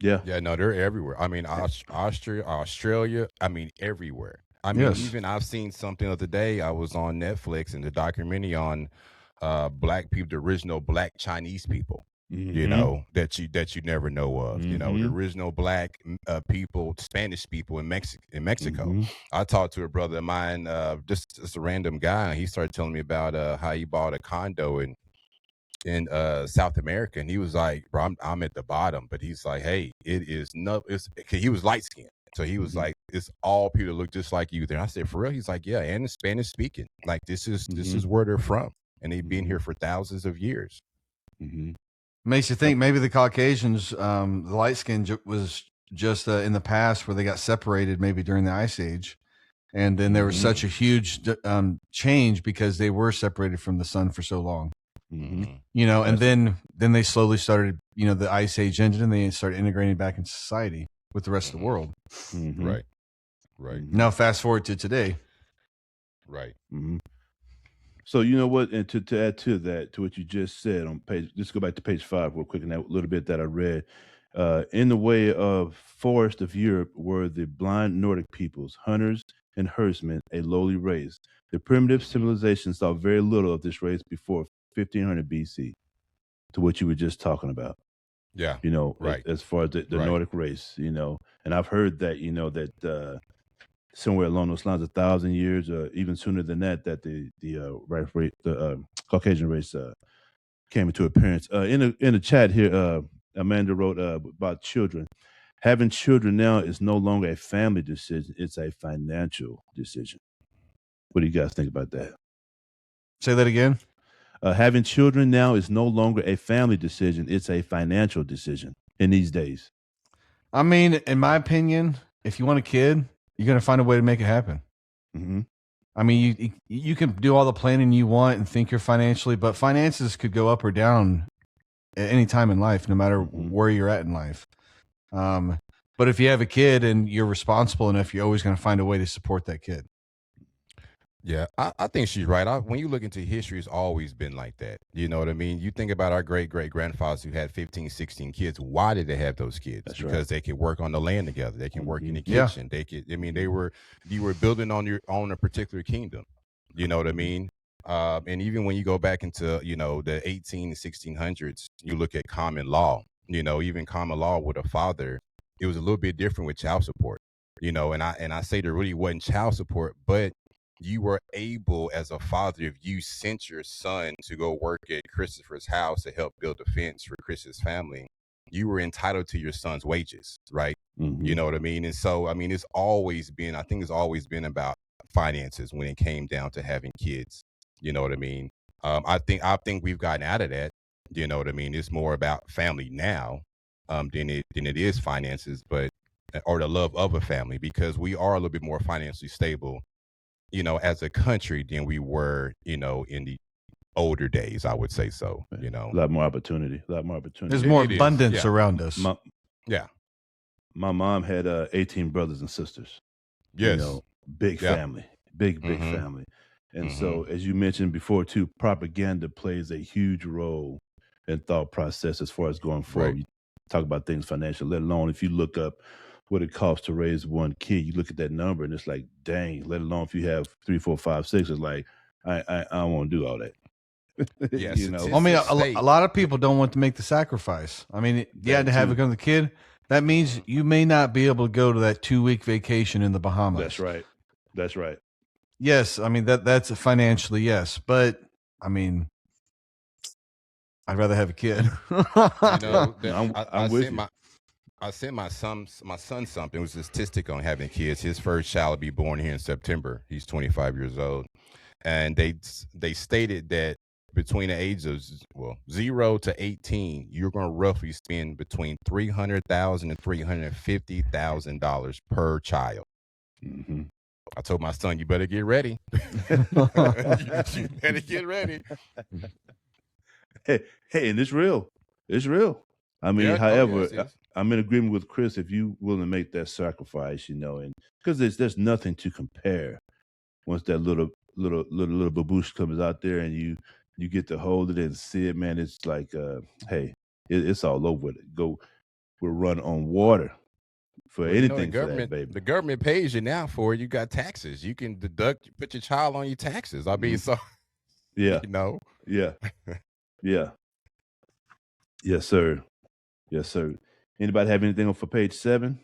Yeah. No, they're everywhere. I mean, Australia. I mean, everywhere. I mean, even I've seen something the other day. I was on Netflix and the documentary on black people, the original black Chinese people. you know, that you never know of. You know, the original black people, Spanish people in Mexico. I talked to a brother of mine, just a random guy, and he started telling me about how he bought a condo in South America, and he was like, bro, I'm at the bottom, but he's like, hey, it is no, he was light skinned, so he was like, it's all people that look just like you there. I said, for real? He's like, yeah, and it's Spanish speaking. Like this is where they're from, and they've been here for thousands of years. Makes you think maybe the Caucasians, the light skin was just in the past where they got separated, maybe during the Ice Age, and then there was such a huge change because they were separated from the sun for so long. You know, and then they slowly started, you know, the Ice Age ended and they started integrating back into society with the rest of the world. Right. Now fast forward to today. Right. So you know what, and to add to that, to what you just said on page, let's go back to page 5 real quick, and that little bit that I read. In the way of forest of Europe were the blind Nordic peoples, hunters and herdsmen, a lowly race. The primitive civilization saw very little of this race before 1500 BC, to what you were just talking about. Yeah. You know, Right. as far as the Nordic race, you know, and I've heard that, you know, that somewhere along those lines, 1,000 years, or even sooner than that, that the Caucasian race came into appearance. In the chat here, Amanda wrote about children. Having children now is no longer a family decision; it's a financial decision. What do you guys think about that? Say that again. Having children now is no longer a family decision; it's a financial decision in these days. I mean, in my opinion, if you want a kid, you're going to find a way to make it happen. I mean, you can do all the planning you want and think you're financially, but finances could go up or down at any time in life, no matter where you're at in life. But if you have a kid and you're responsible enough, you're always going to find a way to support that kid. Yeah, I think she's right. When you look into history, it's always been like that. You know what I mean? You think about our great-great-grandfathers who had 15, 16 kids. Why did they have those kids? That's because right. they could work on the land together. They can work in the kitchen. They could, I mean, you were building on a particular kingdom. You know what I mean? And even when you go back into, you know, the 18 and 1600s, you look at common law, you know, even common law with a father, it was a little bit different with child support, you know, and I say there really wasn't child support, but you were able as a father, if you sent your son to go work at Christopher's house to help build a fence for Chris's family, you were entitled to your son's wages, right? You know what I mean? And so, I mean, I think it's always been about finances when it came down to having kids. You know what I mean? I think we've gotten out of that. You know what I mean? It's more about family now than it is finances, or the love of a family, because we are a little bit more financially stable, you know, as a country than we were, you know, in the older days, I would say so, you know. A lot more opportunity. There's more abundance around us. My mom had 18 brothers and sisters. Yes. You know, big family, big family. And so, as you mentioned before too, propaganda plays a huge role in thought process as far as going forward. Right. You talk about things financial, let alone if you look up what it costs to raise one kid, you look at that number and it's like, dang, let alone if you have 3, 4, 5, 6, it's like, I don't want to do all that. Yes, you know, I mean, a lot of people don't want to make the sacrifice. I mean, you had to have it come to the kid. That means you may not be able to go to that 2-week vacation in the Bahamas. That's right. Yes, I mean that's financially yes, but I mean, I'd rather have a kid. You know, I'm with you. I sent my son something. It was a statistic on having kids. His first child will be born here in September. He's 25 years old, and they stated that between the ages of 0 to 18, you're going to roughly spend between $300,000 and $350,000 per child. I told my son, you better get ready. You better get ready. Hey, and it's real. It's real. I mean, however, I'm in agreement with Chris. If you willing to make that sacrifice, you know, and because there's nothing to compare once that little baboosh comes out there and you get to hold it and see it, man. It's like, hey, it's all over it. We'll run on water for anything for that, baby. The government pays you now for it. You got taxes. You can put your child on your taxes. I mean, so yeah, you know, yeah. Yes, sir. Yes, sir. Anybody have anything for page 7?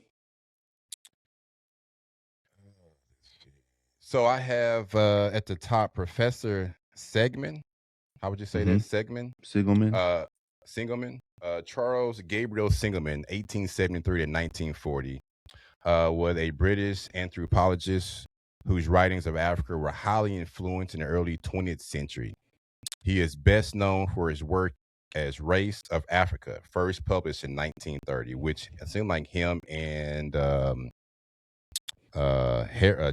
So I have at the top Professor Segman. How would you say that? Segman? Sigelman? Singelman? Charles Gabriel Singelman, 1873 to 1940, was a British anthropologist whose writings of Africa were highly influenced in the early 20th century. He is best known for his work as Race of Africa, first published in 1930, which it seemed like him and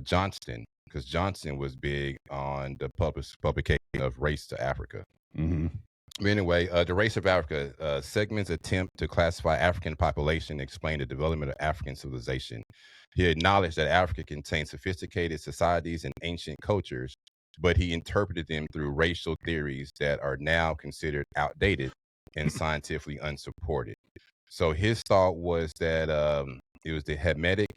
Johnston, because Johnson was big on the publication of Race to Africa. But anyway, the Race of Africa, Segment's attempt to classify African population, explain the development of African civilization. He acknowledged that Africa contained sophisticated societies and ancient cultures, but he interpreted them through racial theories that are now considered outdated and scientifically unsupported. So his thought was that it was the Hermetic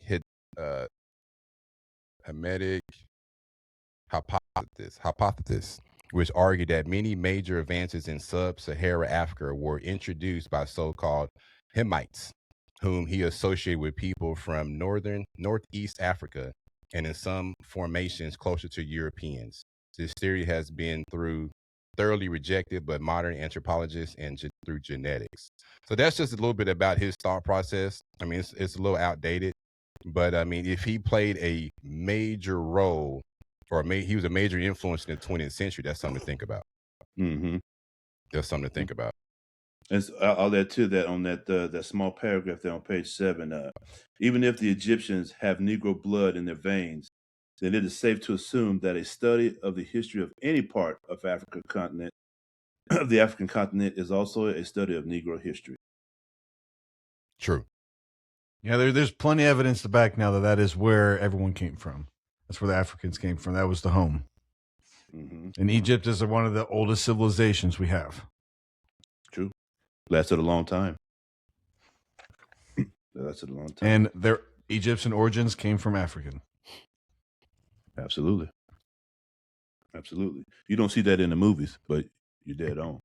hypothesis, which argued that many major advances in sub-Saharan Africa were introduced by so-called Hamites, whom he associated with people from northeast Africa and in some formations closer to Europeans. This theory has been thoroughly rejected by modern anthropologists and through genetics. So that's just a little bit about his thought process. I mean, it's a little outdated, but I mean, if he played a major role or he was a major influence in the 20th century, that's something to think about. That's something to think about. And I'll add to that on that small paragraph there on page 7. Even if the Egyptians have Negro blood in their veins, then it is safe to assume that a study of the history of any part of the African continent is also a study of Negro history. True. Yeah, there's plenty of evidence to back now that is where everyone came from. That's where the Africans came from. That was the home. And Egypt is one of the oldest civilizations we have. True. Lasted a long time. And their Egyptian origins came from African. Absolutely. You don't see that in the movies, but you're dead on.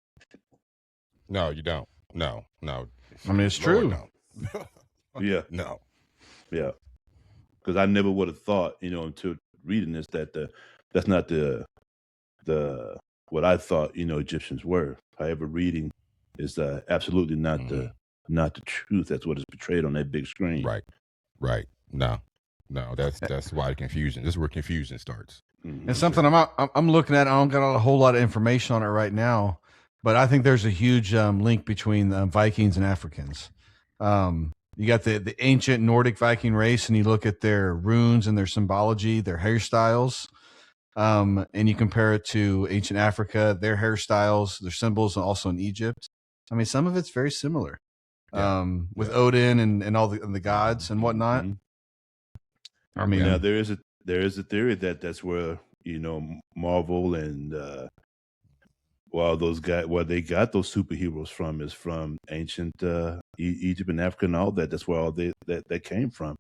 No, you don't. No. I mean, it's true. No. Yeah. No. Yeah. Because I never would have thought, until reading this, that that's not the what I thought, Egyptians were. However, reading is absolutely not the truth. That's what is portrayed on that big screen. Right. No. That's why the confusion. This is where confusion starts. And something I'm looking at. I don't got a whole lot of information on it right now, but I think there's a huge link between Vikings and Africans. You got the ancient Nordic Viking race, and you look at their runes and their symbology, their hairstyles, and you compare it to ancient Africa, their hairstyles, their symbols, and also in Egypt. I mean, some of it's very similar with Odin and all the gods and whatnot. I mean, now there is a theory that that's where Marvel and those guys, where they got those superheroes from, is from ancient Egypt and Africa and all that. That's where all that came from.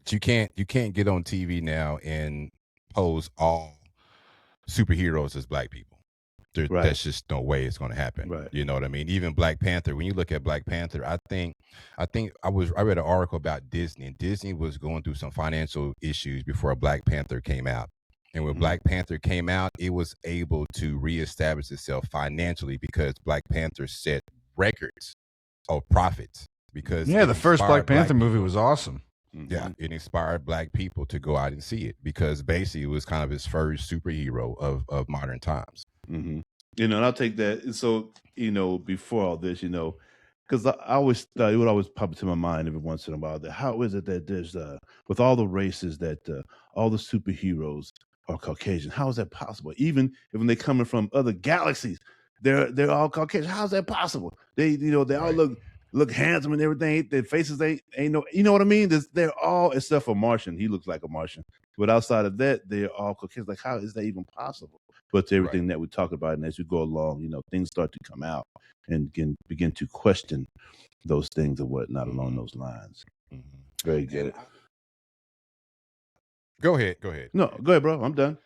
But you can't get on TV now and pose all superheroes as black people. That's just no way it's going to happen. Right. You know what I mean? Even Black Panther. When you look at Black Panther, I read an article about Disney, and Disney was going through some financial issues before Black Panther came out. And when Black Panther came out, it was able to reestablish itself financially because Black Panther set records of profits. Because the first Black Panther movie was awesome. Yeah, it inspired black people to go out and see it because basically it was kind of his first superhero of modern times. And I'll take that. So, before all this, because I always thought it would always pop into my mind every once in a while that how is it that there's with all the races that all the superheroes are Caucasian? How is that possible? Even when they're coming from other galaxies, they're all Caucasian. How's that possible? They all look handsome and everything. Their faces ain't no, you know what I mean? They're all, except for Martian. He looks like a Martian. But outside of that, they're all Caucasian. Like, how is that even possible? But to everything that we talk about, and as we go along, things start to come out and begin to question those things and whatnot along those lines. Very good. Go ahead. No, go ahead, bro. I'm done.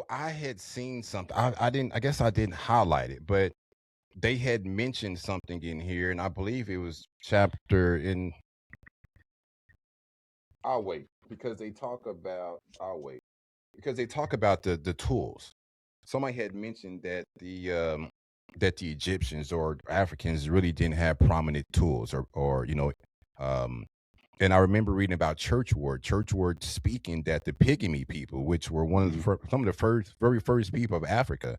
I had seen something. I guess I didn't highlight it, but they had mentioned something in here, and I believe it was chapter in. I'll wait because they talk about. I'll wait because they talk about the tools. Somebody had mentioned that the Egyptians or Africans really didn't have prominent tools, or um, and I remember reading about Churchward speaking that the pygmy people, which were one of the some of the very first people of Africa,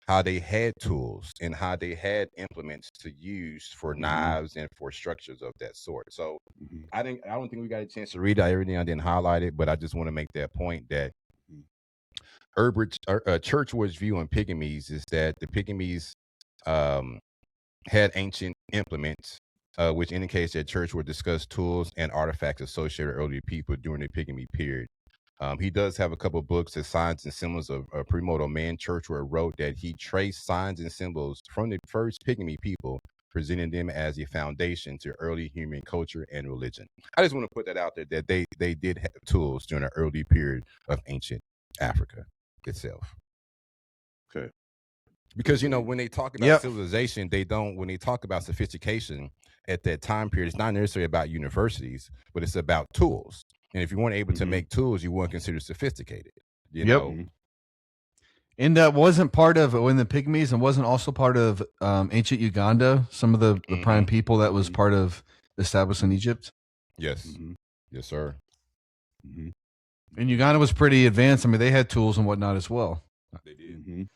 how they had tools and how they had implements to use for knives and for structures of that sort. So I don't think we got a chance to read everything. I didn't highlight it, but I just want to make that point that Churchward's view on pygmies is that the pygmies um, had ancient implements, which indicates that Churchward discussed tools and artifacts associated with early people during the pygmy period. He does have a couple of books, The Signs and Symbols of Premortal Man. Churchward wrote that he traced signs and symbols from the first pygmy people, presenting them as a foundation to early human culture and religion. I just want to put that out there that they did have tools during the early period of ancient Africa itself. Okay. Because when they talk about Yep. civilization, they don't. When they talk about sophistication at that time period, it's not necessarily about universities, but it's about tools. And if you weren't able to make tools, you weren't considered sophisticated. You know, And that wasn't part of when the Pygmies, and wasn't also part of ancient Uganda. Some of the prime people that was part of establishing Egypt. Yes, yes, sir. And Uganda was pretty advanced. I mean, they had tools and whatnot as well. They did.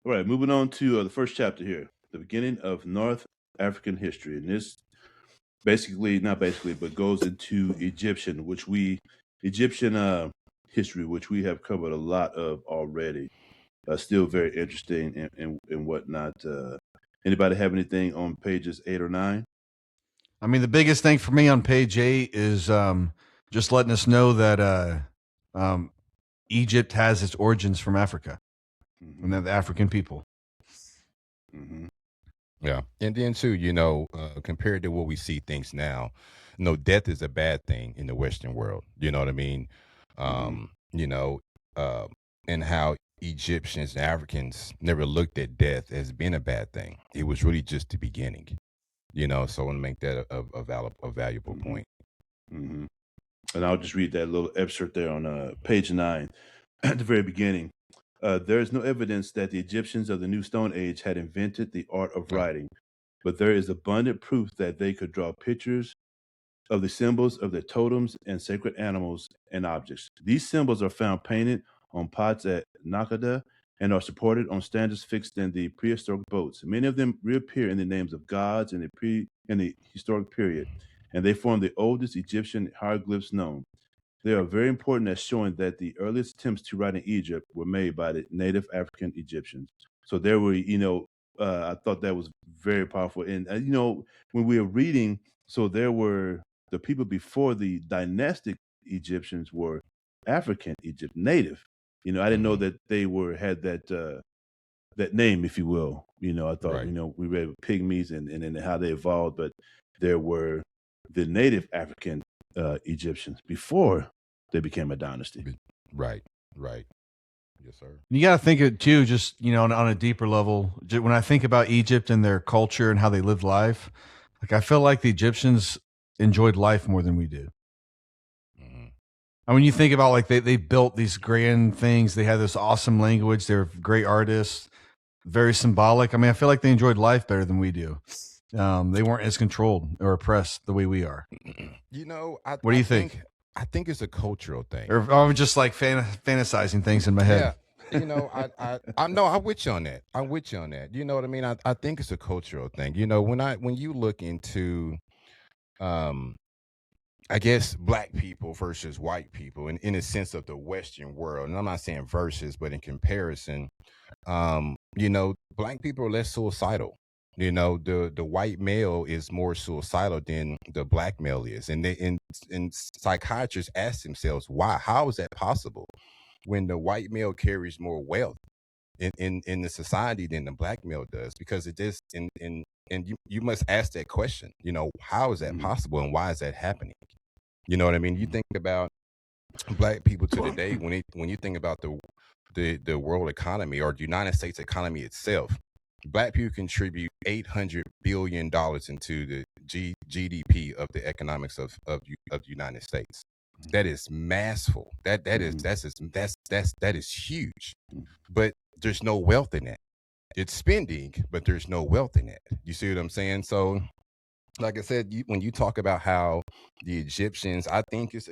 All right, moving on to the first chapter here, the beginning of North African history. And this not basically, but goes into Egyptian history, which we have covered a lot of already. Still very interesting and whatnot. Anybody have anything on pages 8 or 9? I mean, the biggest thing for me on page 8 is just letting us know that Egypt has its origins from Africa, and the African people. Yeah, and then too, compared to what we see things now, death is a bad thing in the Western world. You know what I mean? And how Egyptians and Africans never looked at death as being a bad thing. It was really just the beginning. So I want to make that a valuable point. And I'll just read that little excerpt there on page 9 at the very beginning. There is no evidence that the Egyptians of the New Stone Age had invented the art of writing, but there is abundant proof that they could draw pictures of the symbols of their totems and sacred animals and objects. These symbols are found painted on pots at Nakada and are supported on standards fixed in the prehistoric boats. Many of them reappear in the names of gods in the historic period, and they form the oldest Egyptian hieroglyphs known. They are very important as showing that the earliest attempts to write in Egypt were made by the native African Egyptians. So there were, I thought that was very powerful. And, when we were reading, so there were the people before the dynastic Egyptians were African Egypt, native. I didn't know that they had that name, if you will. I thought, we read pygmies and then how they evolved, but there were the native African Egyptians before they became a dynasty. Right. Yes, sir. You got to think it too, just on a deeper level. When I think about Egypt and their culture and how they lived life, like I feel like the Egyptians enjoyed life more than we do. And when you think about they built these grand things, they had this awesome language, they're great artists, very symbolic. I mean, I feel like they enjoyed life better than we do. They weren't as controlled or oppressed the way we are. What do you think? I think it's a cultural thing. Or I'm just like fantasizing things in my head. Yeah. I'm with you on that. You know what I mean? I think it's a cultural thing. When you look into I guess black people versus white people in a sense of the Western world, and I'm not saying versus, but in comparison, black people are less suicidal. The white male is more suicidal than the black male is, and psychiatrists ask themselves why. How is that possible when the white male carries more wealth in the society than the black male does? Because it is and you must ask that question. How is that possible, and why is that happening? You know what I mean? You think about Black people to today, when you think about the world economy or the United States economy itself, Black people contribute $800 billion into the GDP of the economics of the United States. That is massive. That is huge. But there's no wealth in that. It's spending, but there's no wealth in it. You see what I'm saying? So, like I said, when you talk about how the Egyptians, I think it's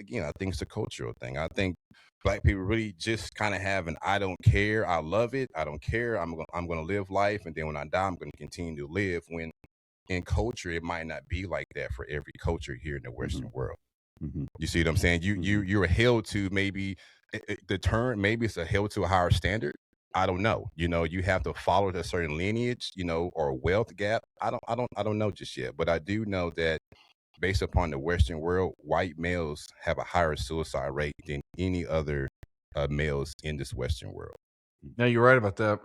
a cultural thing. I think Black people really just kind of have an I don't care, I love it, I don't care, I'm gonna live life, and then when I die, I'm gonna continue to live. When in culture, it might not be like that for every culture here in the Western world. You see what I'm saying? You're held to maybe the term, maybe it's held to a higher standard. I don't know. You have to follow a certain lineage, or wealth gap. I don't know just yet, but I do know that based upon the Western world, white males have a higher suicide rate than any other males in this Western world. No, you're right about that.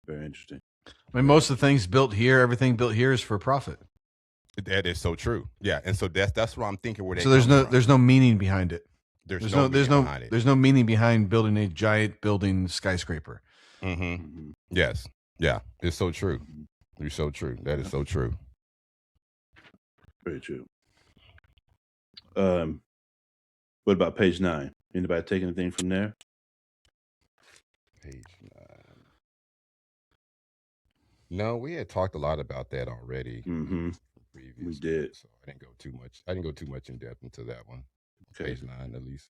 Very interesting. I mean, most of the things built here, everything built here is for profit. That is so true. Yeah, and so that's what I'm thinking. Where so there's no meaning behind it. There's no meaning behind building a giant building skyscraper. Yes. Yeah. It's so true. You're so true. That is so true. Very true. What about page 9? Anybody take anything from there? Page 9. No, we had talked a lot about that already. We did. So I didn't go too much in depth into that one. Okay. Page 9 at least.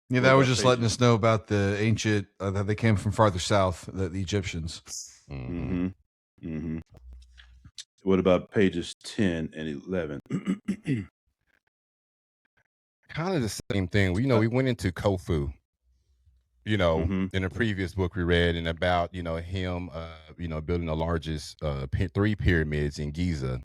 Yeah, that was just letting us know about the ancient that they came from farther south, the Egyptians. What about pages 10 and 11? Kind of the same thing. We went into Khufu, in a previous book we read, and about, him, building the largest 3 pyramids in Giza,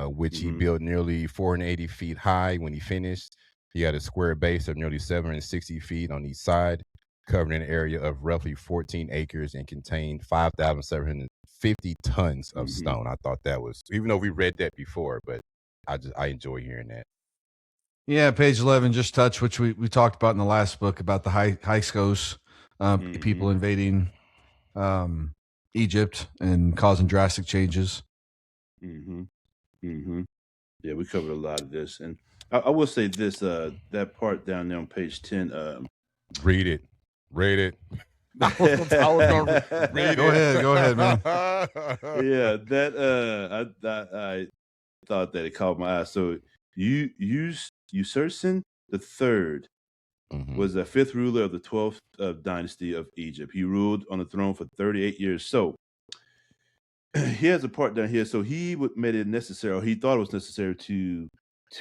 which he built nearly 480 feet high when he finished. He had a square base of nearly 760 feet on each side, covering an area of roughly 14 acres and contained 5,750 tons of stone. I thought that was, even though we read that before, but I enjoy hearing that. Yeah, page 11 just touched, which we talked about in the last book about the Hyksos, people invading Egypt and causing drastic changes. Yeah, we covered a lot of this, and I will say this: that part down there on page 10. Read it. I was gonna read it. Go ahead, man. Yeah, that I thought that it caught my eye. So Usersen the third was the 5th ruler of the 12th dynasty of Egypt. He ruled on the throne for 38 years. So he has a part down here. So he made it necessary, or he thought it was necessary to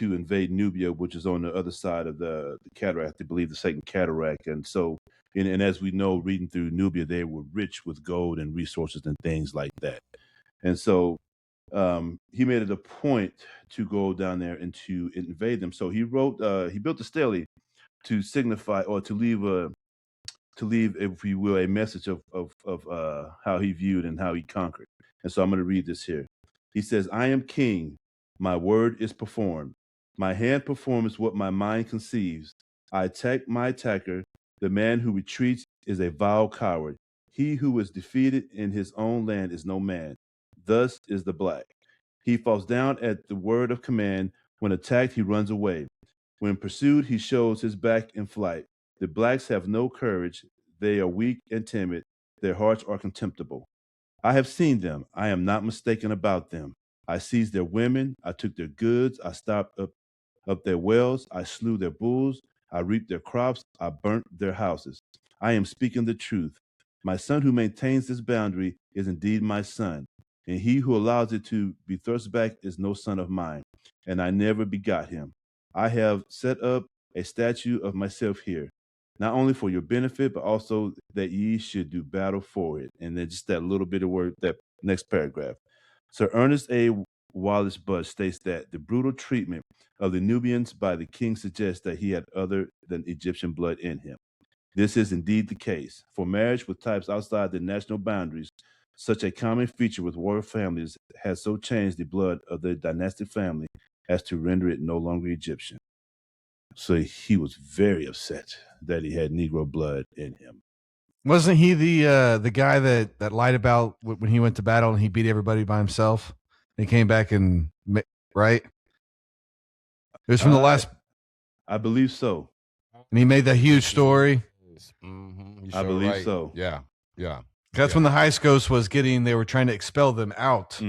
invade Nubia, which is on the other side of the cataract. I believe the second cataract. And so, and as we know, reading through Nubia, they were rich with gold and resources and things like that. And so he made it a point to go down there and to invade them. So he built a stele to signify, or to leave, if you will, a message of how he viewed and how he conquered. And so I'm going to read this here. He says, "I am king. My word is performed. My hand performs what my mind conceives. I attack my attacker. The man who retreats is a vile coward. He who is defeated in his own land is no man. Thus is the black. He falls down at the word of command. When attacked, he runs away. When pursued, he shows his back in flight. The blacks have no courage. They are weak and timid. Their hearts are contemptible. I have seen them. I am not mistaken about them. I seized their women. I took their goods. I stopped up their wells. I slew their bulls. I reaped their crops. I burnt their houses. I am speaking the truth. My son who maintains this boundary is indeed my son, and he who allows it to be thrust back is no son of mine, and I never begot him. I have set up a statue of myself here, not only for your benefit, but also that ye should do battle for it." And then just that little bit of word, that next paragraph. Sir Ernest A. Wallace Budd states that the brutal treatment of the Nubians by the king suggests that he had other than Egyptian blood in him. This is indeed the case. For marriage with types outside the national boundaries, such a common feature with royal families has so changed the blood of the dynastic family as to render it no longer Egyptian. So he was very upset that he had Negro blood in him. Wasn't he the guy that lied about when he went to battle and he beat everybody by himself? He came back and right. It was from the last. I believe so. And he made that huge story. Mm-hmm. I believe so. Yeah, yeah. That's when the Hyksos was they were trying to expel them out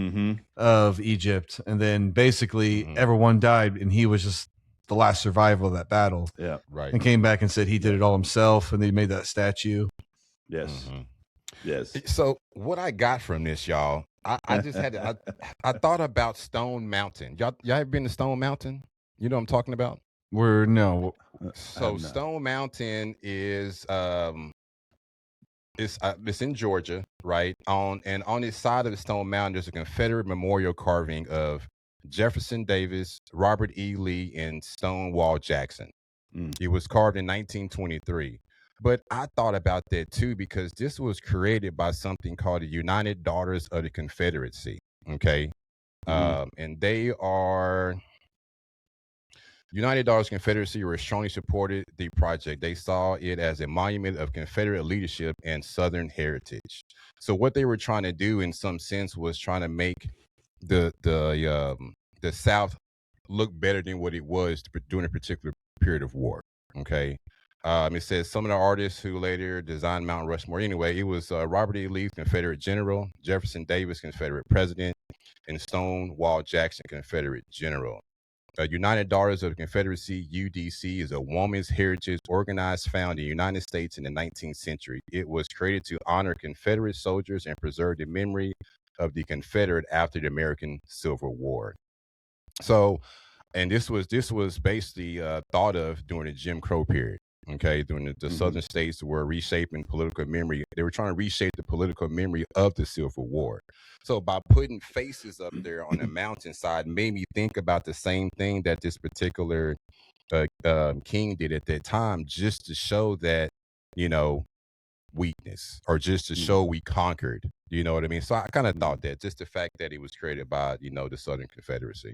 of Egypt. And then basically everyone died and he was just the last survival of that battle. Yeah, right. And came back and said he did it all himself and they made that statue. Yes. Yes. So what I got from this, y'all, I just had to, I thought about Stone Mountain. Y'all have been to Stone Mountain? You know what I'm talking about? No. So Stone Mountain is it's in Georgia, right? On its side of the Stone Mountain, there's a Confederate memorial carving of Jefferson Davis, Robert E. Lee, and Stonewall Jackson. It was carved in 1923. But I thought about that too, because this was created by something called the United Daughters of the Confederacy. Okay. And they are United Daughters Confederacy were strongly supported the project. They saw it as a monument of Confederate leadership and Southern heritage. So what they were trying to do in some sense was trying to make the South look better than what it was during a particular period of war. Okay. It says some of the artists who later designed Mount Rushmore. Anyway, it was Robert E. Lee, Confederate general, Jefferson Davis, Confederate president, and Stonewall Jackson, Confederate general. United Daughters of the Confederacy, UDC, is a woman's heritage organized found in the United States in the 19th century. It was created to honor Confederate soldiers and preserve the memory of the Confederate after the American Civil War. So, and this was basically thought of during the Jim Crow period. Okay, during the southern states were reshaping political memory. They were trying to reshape the political memory of the Civil War. So by putting faces up there on the mountainside made me think about the same thing that this particular king did at that time, just to show that, weakness, or just to show we conquered. You know what I mean? So I kind of thought that just the fact that it was created by, the Southern Confederacy.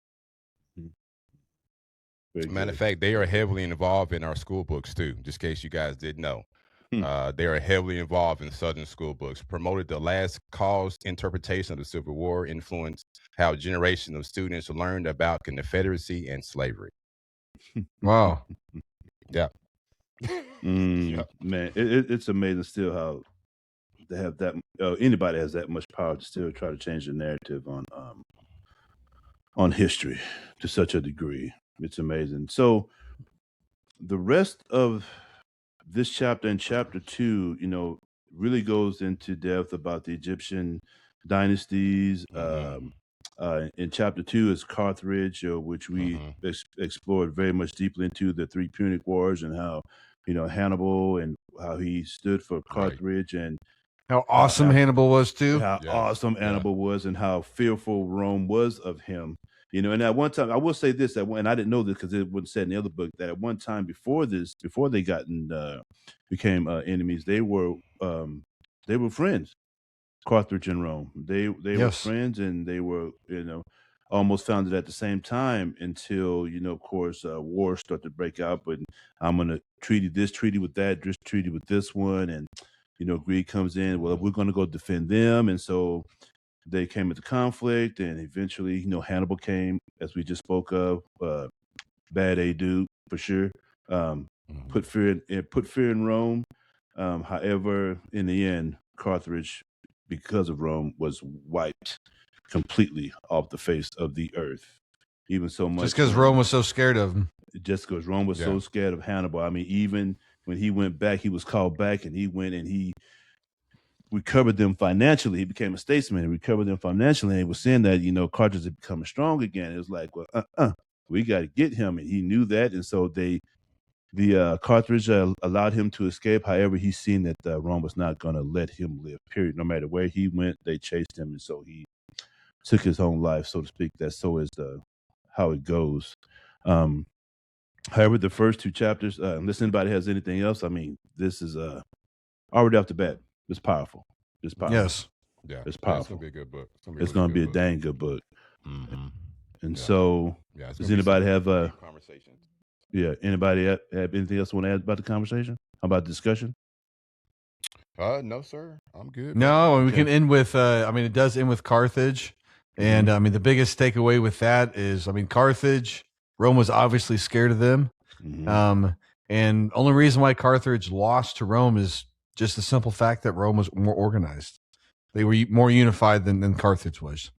Matter of fact, they are heavily involved in our school books too, just in case you guys didn't know. They are heavily involved in Southern school books, promoted the last cause interpretation of the Civil War, influenced how generations of students learned about Confederacy and slavery. Wow. Yeah. Man, it's amazing still how they have that. Anybody has that much power to still try to change the narrative on history to such a degree. It's amazing. So the rest of this chapter and chapter 2, really goes into depth about the Egyptian dynasties. In chapter 2 is Carthage, which we explored very much deeply into the 3 Punic Wars and how, Hannibal and how he stood for Carthage and how awesome Hannibal was too. How awesome Hannibal was and how fearful Rome was of him. And at one time, I will say this, and I didn't know this because it wasn't said in the other book, that at one time before they became enemies, they were friends. Carthage and Rome. They were friends, and they were, almost founded at the same time until, of course, wars start to break out. But I'm going to treaty with that, this treaty with this one. And, greed comes in. Well, we're going to go defend them. And so they came into conflict, and eventually, Hannibal came, as we just spoke of. Bad A dude for sure. Put fear in Rome. However, in the end, Carthage, because of Rome, was wiped completely off the face of the earth. Even so much, just because Rome was so scared of him. Just because Rome was so scared of Hannibal. I mean, even when he went back, he was called back, and he went and he recovered them financially. He became a statesman and recovered them financially. And he was saying that, Carthage had become strong again. It was like, well, we got to get him. And he knew that. And so the Carthage allowed him to escape. However, he's seen that Rome was not going to let him live, period. No matter where he went, they chased him. And so he took his own life, so to speak. That's so is how it goes. However, the first 2 chapters, unless anybody has anything else, I mean, this is already off the bat. It's powerful. It's powerful. Yes. Yeah. It's powerful. It's going to be a good book. It's going to be a dang good book. Mm-hmm. And so, does anybody have conversations? Yeah. Anybody have anything else want to add about the conversation? How about the discussion? No, sir. I'm good. No, we Okay. can end with. I mean, it does end with Carthage, and I mean, the biggest takeaway with that is, I mean, Carthage, Rome was obviously scared of them, and only reason why Carthage lost to Rome is just the simple fact that Rome was more organized. They were more unified than Carthage was.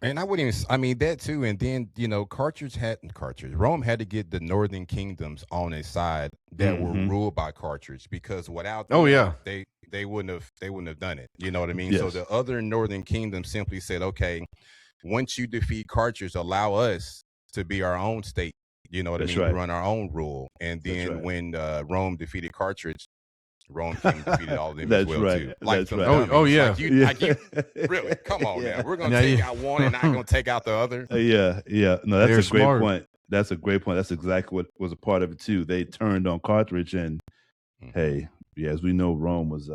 And I wouldn't even, I mean, that too. And then, Rome had to get the northern kingdoms on its side that were ruled by Carthage, because without them, they wouldn't have done it. You know what I mean? Yes. So the other northern kingdoms simply said, okay, once you defeat Carthage, allow us to be our own state. You know what I mean? Right. Run our own rule. And then when Rome defeated Carthage, Rome came and defeated all of them as well too. Like some yeah. Really? Come on now. We're gonna take out one and not gonna take out the other. Yeah. No, that's They're a great smart. point. That's a great point. That's exactly what was a part of it too. They turned on Carthage, and hey, as we know, Rome was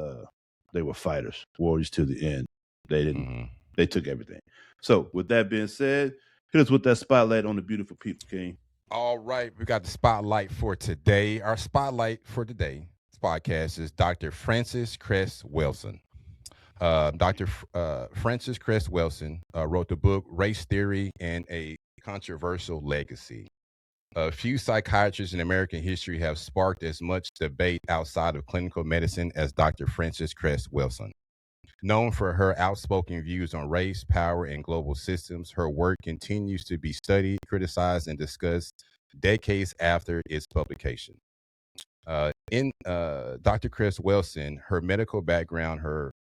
they were fighters, warriors to the end. They didn't. They took everything. So, with that being said, hit us with that spotlight on the beautiful people, King. All right, we got the spotlight for today. Our spotlight for today's podcast is Dr. Frances Cress Welsing. Dr. Frances Cress Welsing wrote the book Race Theory and a Controversial Legacy. A few psychiatrists in American history have sparked as much debate outside of clinical medicine as Dr. Frances Cress Welsing. Known for her outspoken views on race, power, and global systems, her work continues to be studied, criticized, and discussed decades after its publication. In Dr. Cress Welsing, her medical background, her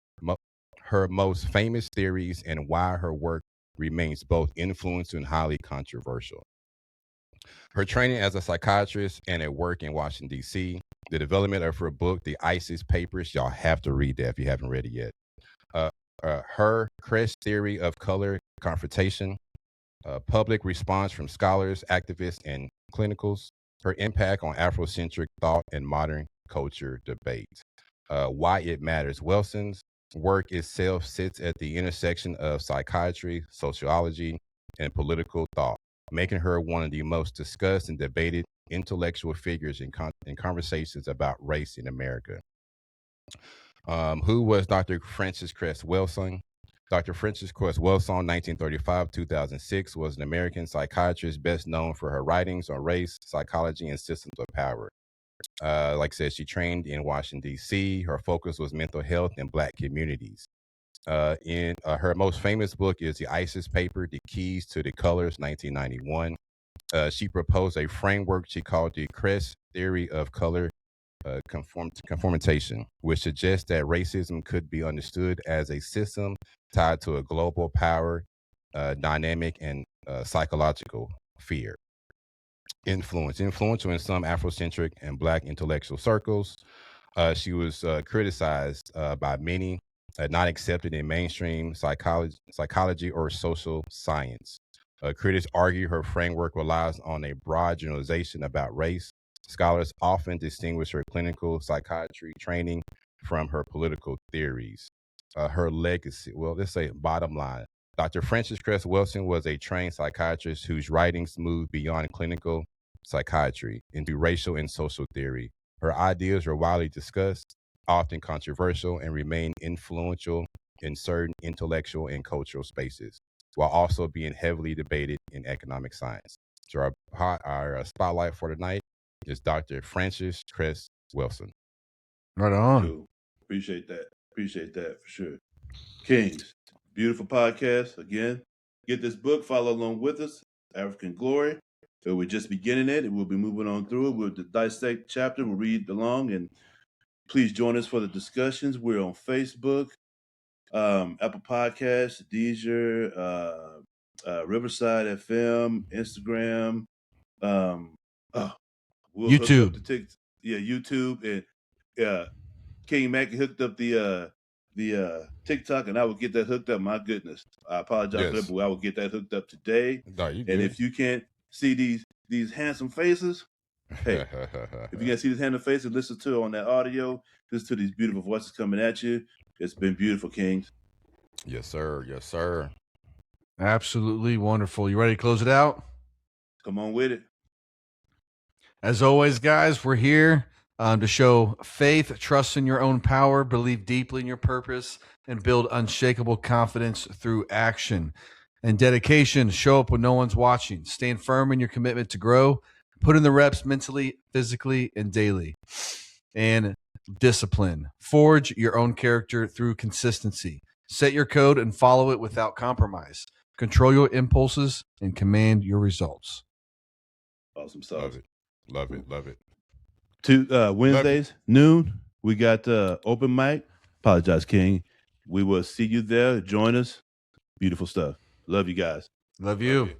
most famous theories, and why her work remains both influential and highly controversial. Her training as a psychiatrist and her work in Washington, D.C., the development of her book, The ISIS Papers, y'all have to read that if you haven't read it yet. Her Cress theory of color confrontation, public response from scholars, activists, and clinicals, her impact on Afrocentric thought and modern culture debate, why it matters. Welsing's work itself sits at the intersection of psychiatry, sociology, and political thought, making her one of the most discussed and debated intellectual figures in conversations about race in America. Who was Dr. Frances Cress Welsing? Dr. Frances Cress Welsing, 1935-2006, was an American psychiatrist best known for her writings on race, psychology, and systems of power. Like I said, she trained in Washington, D.C. Her focus was mental health in Black communities. In her most famous book is The ISIS Paper, The Keys to the Colors, 1991. She proposed a framework she called the Cress theory of color conformation, which suggests that racism could be understood as a system tied to a global power dynamic and psychological fear. Influential in some Afrocentric and Black intellectual circles. She was criticized by many, not accepted in mainstream psychology or social science. Critics argue her framework relies on a broad generalization about race. Scholars often distinguish her clinical psychiatry training from her political theories. Her legacy, well, let's say bottom line. Dr. Frances Cress Welsing was a trained psychiatrist whose writings moved beyond clinical psychiatry into racial and social theory. Her ideas are widely discussed, often controversial, and remain influential in certain intellectual and cultural spaces, while also being heavily debated in economic science. So our spotlight for tonight is Dr. Frances Cress Welsing. Right on. Cool. Appreciate that for sure. Kings, beautiful podcast. Again, get this book, follow along with us, African Glory. So we're just beginning it, and we'll be moving on through it. We'll dissect chapter, we'll read along, and please join us for the discussions. We're on Facebook, Apple Podcasts, Deezer, Riverside FM, Instagram, we'll YouTube. hook up YouTube, and King Mac hooked up the TikTok, and I will get that hooked up. My goodness, I apologize for that, but I will get that hooked up today. No, you And good. if you can't see these handsome faces, hey, if you can't see these handsome faces, listen to it on that audio. Listen to these beautiful voices coming at you. It's been beautiful, Kings. Yes, sir. Yes, sir. Absolutely wonderful. You ready to close it out? Come on with it. As always, guys, we're here to show faith, trust in your own power, believe deeply in your purpose, and build unshakable confidence through action. And dedication, show up when no one's watching. Stand firm in your commitment to grow. Put in the reps mentally, physically, and daily. And discipline. Forge your own character through consistency. Set your code and follow it without compromise. Control your impulses and command your results. Awesome stuff. Love it. Love it. Love it. Wednesdays, noon, we got open mic. Apologize, King. We will see you there. Join us. Beautiful stuff. Love you guys. Love you. Love it.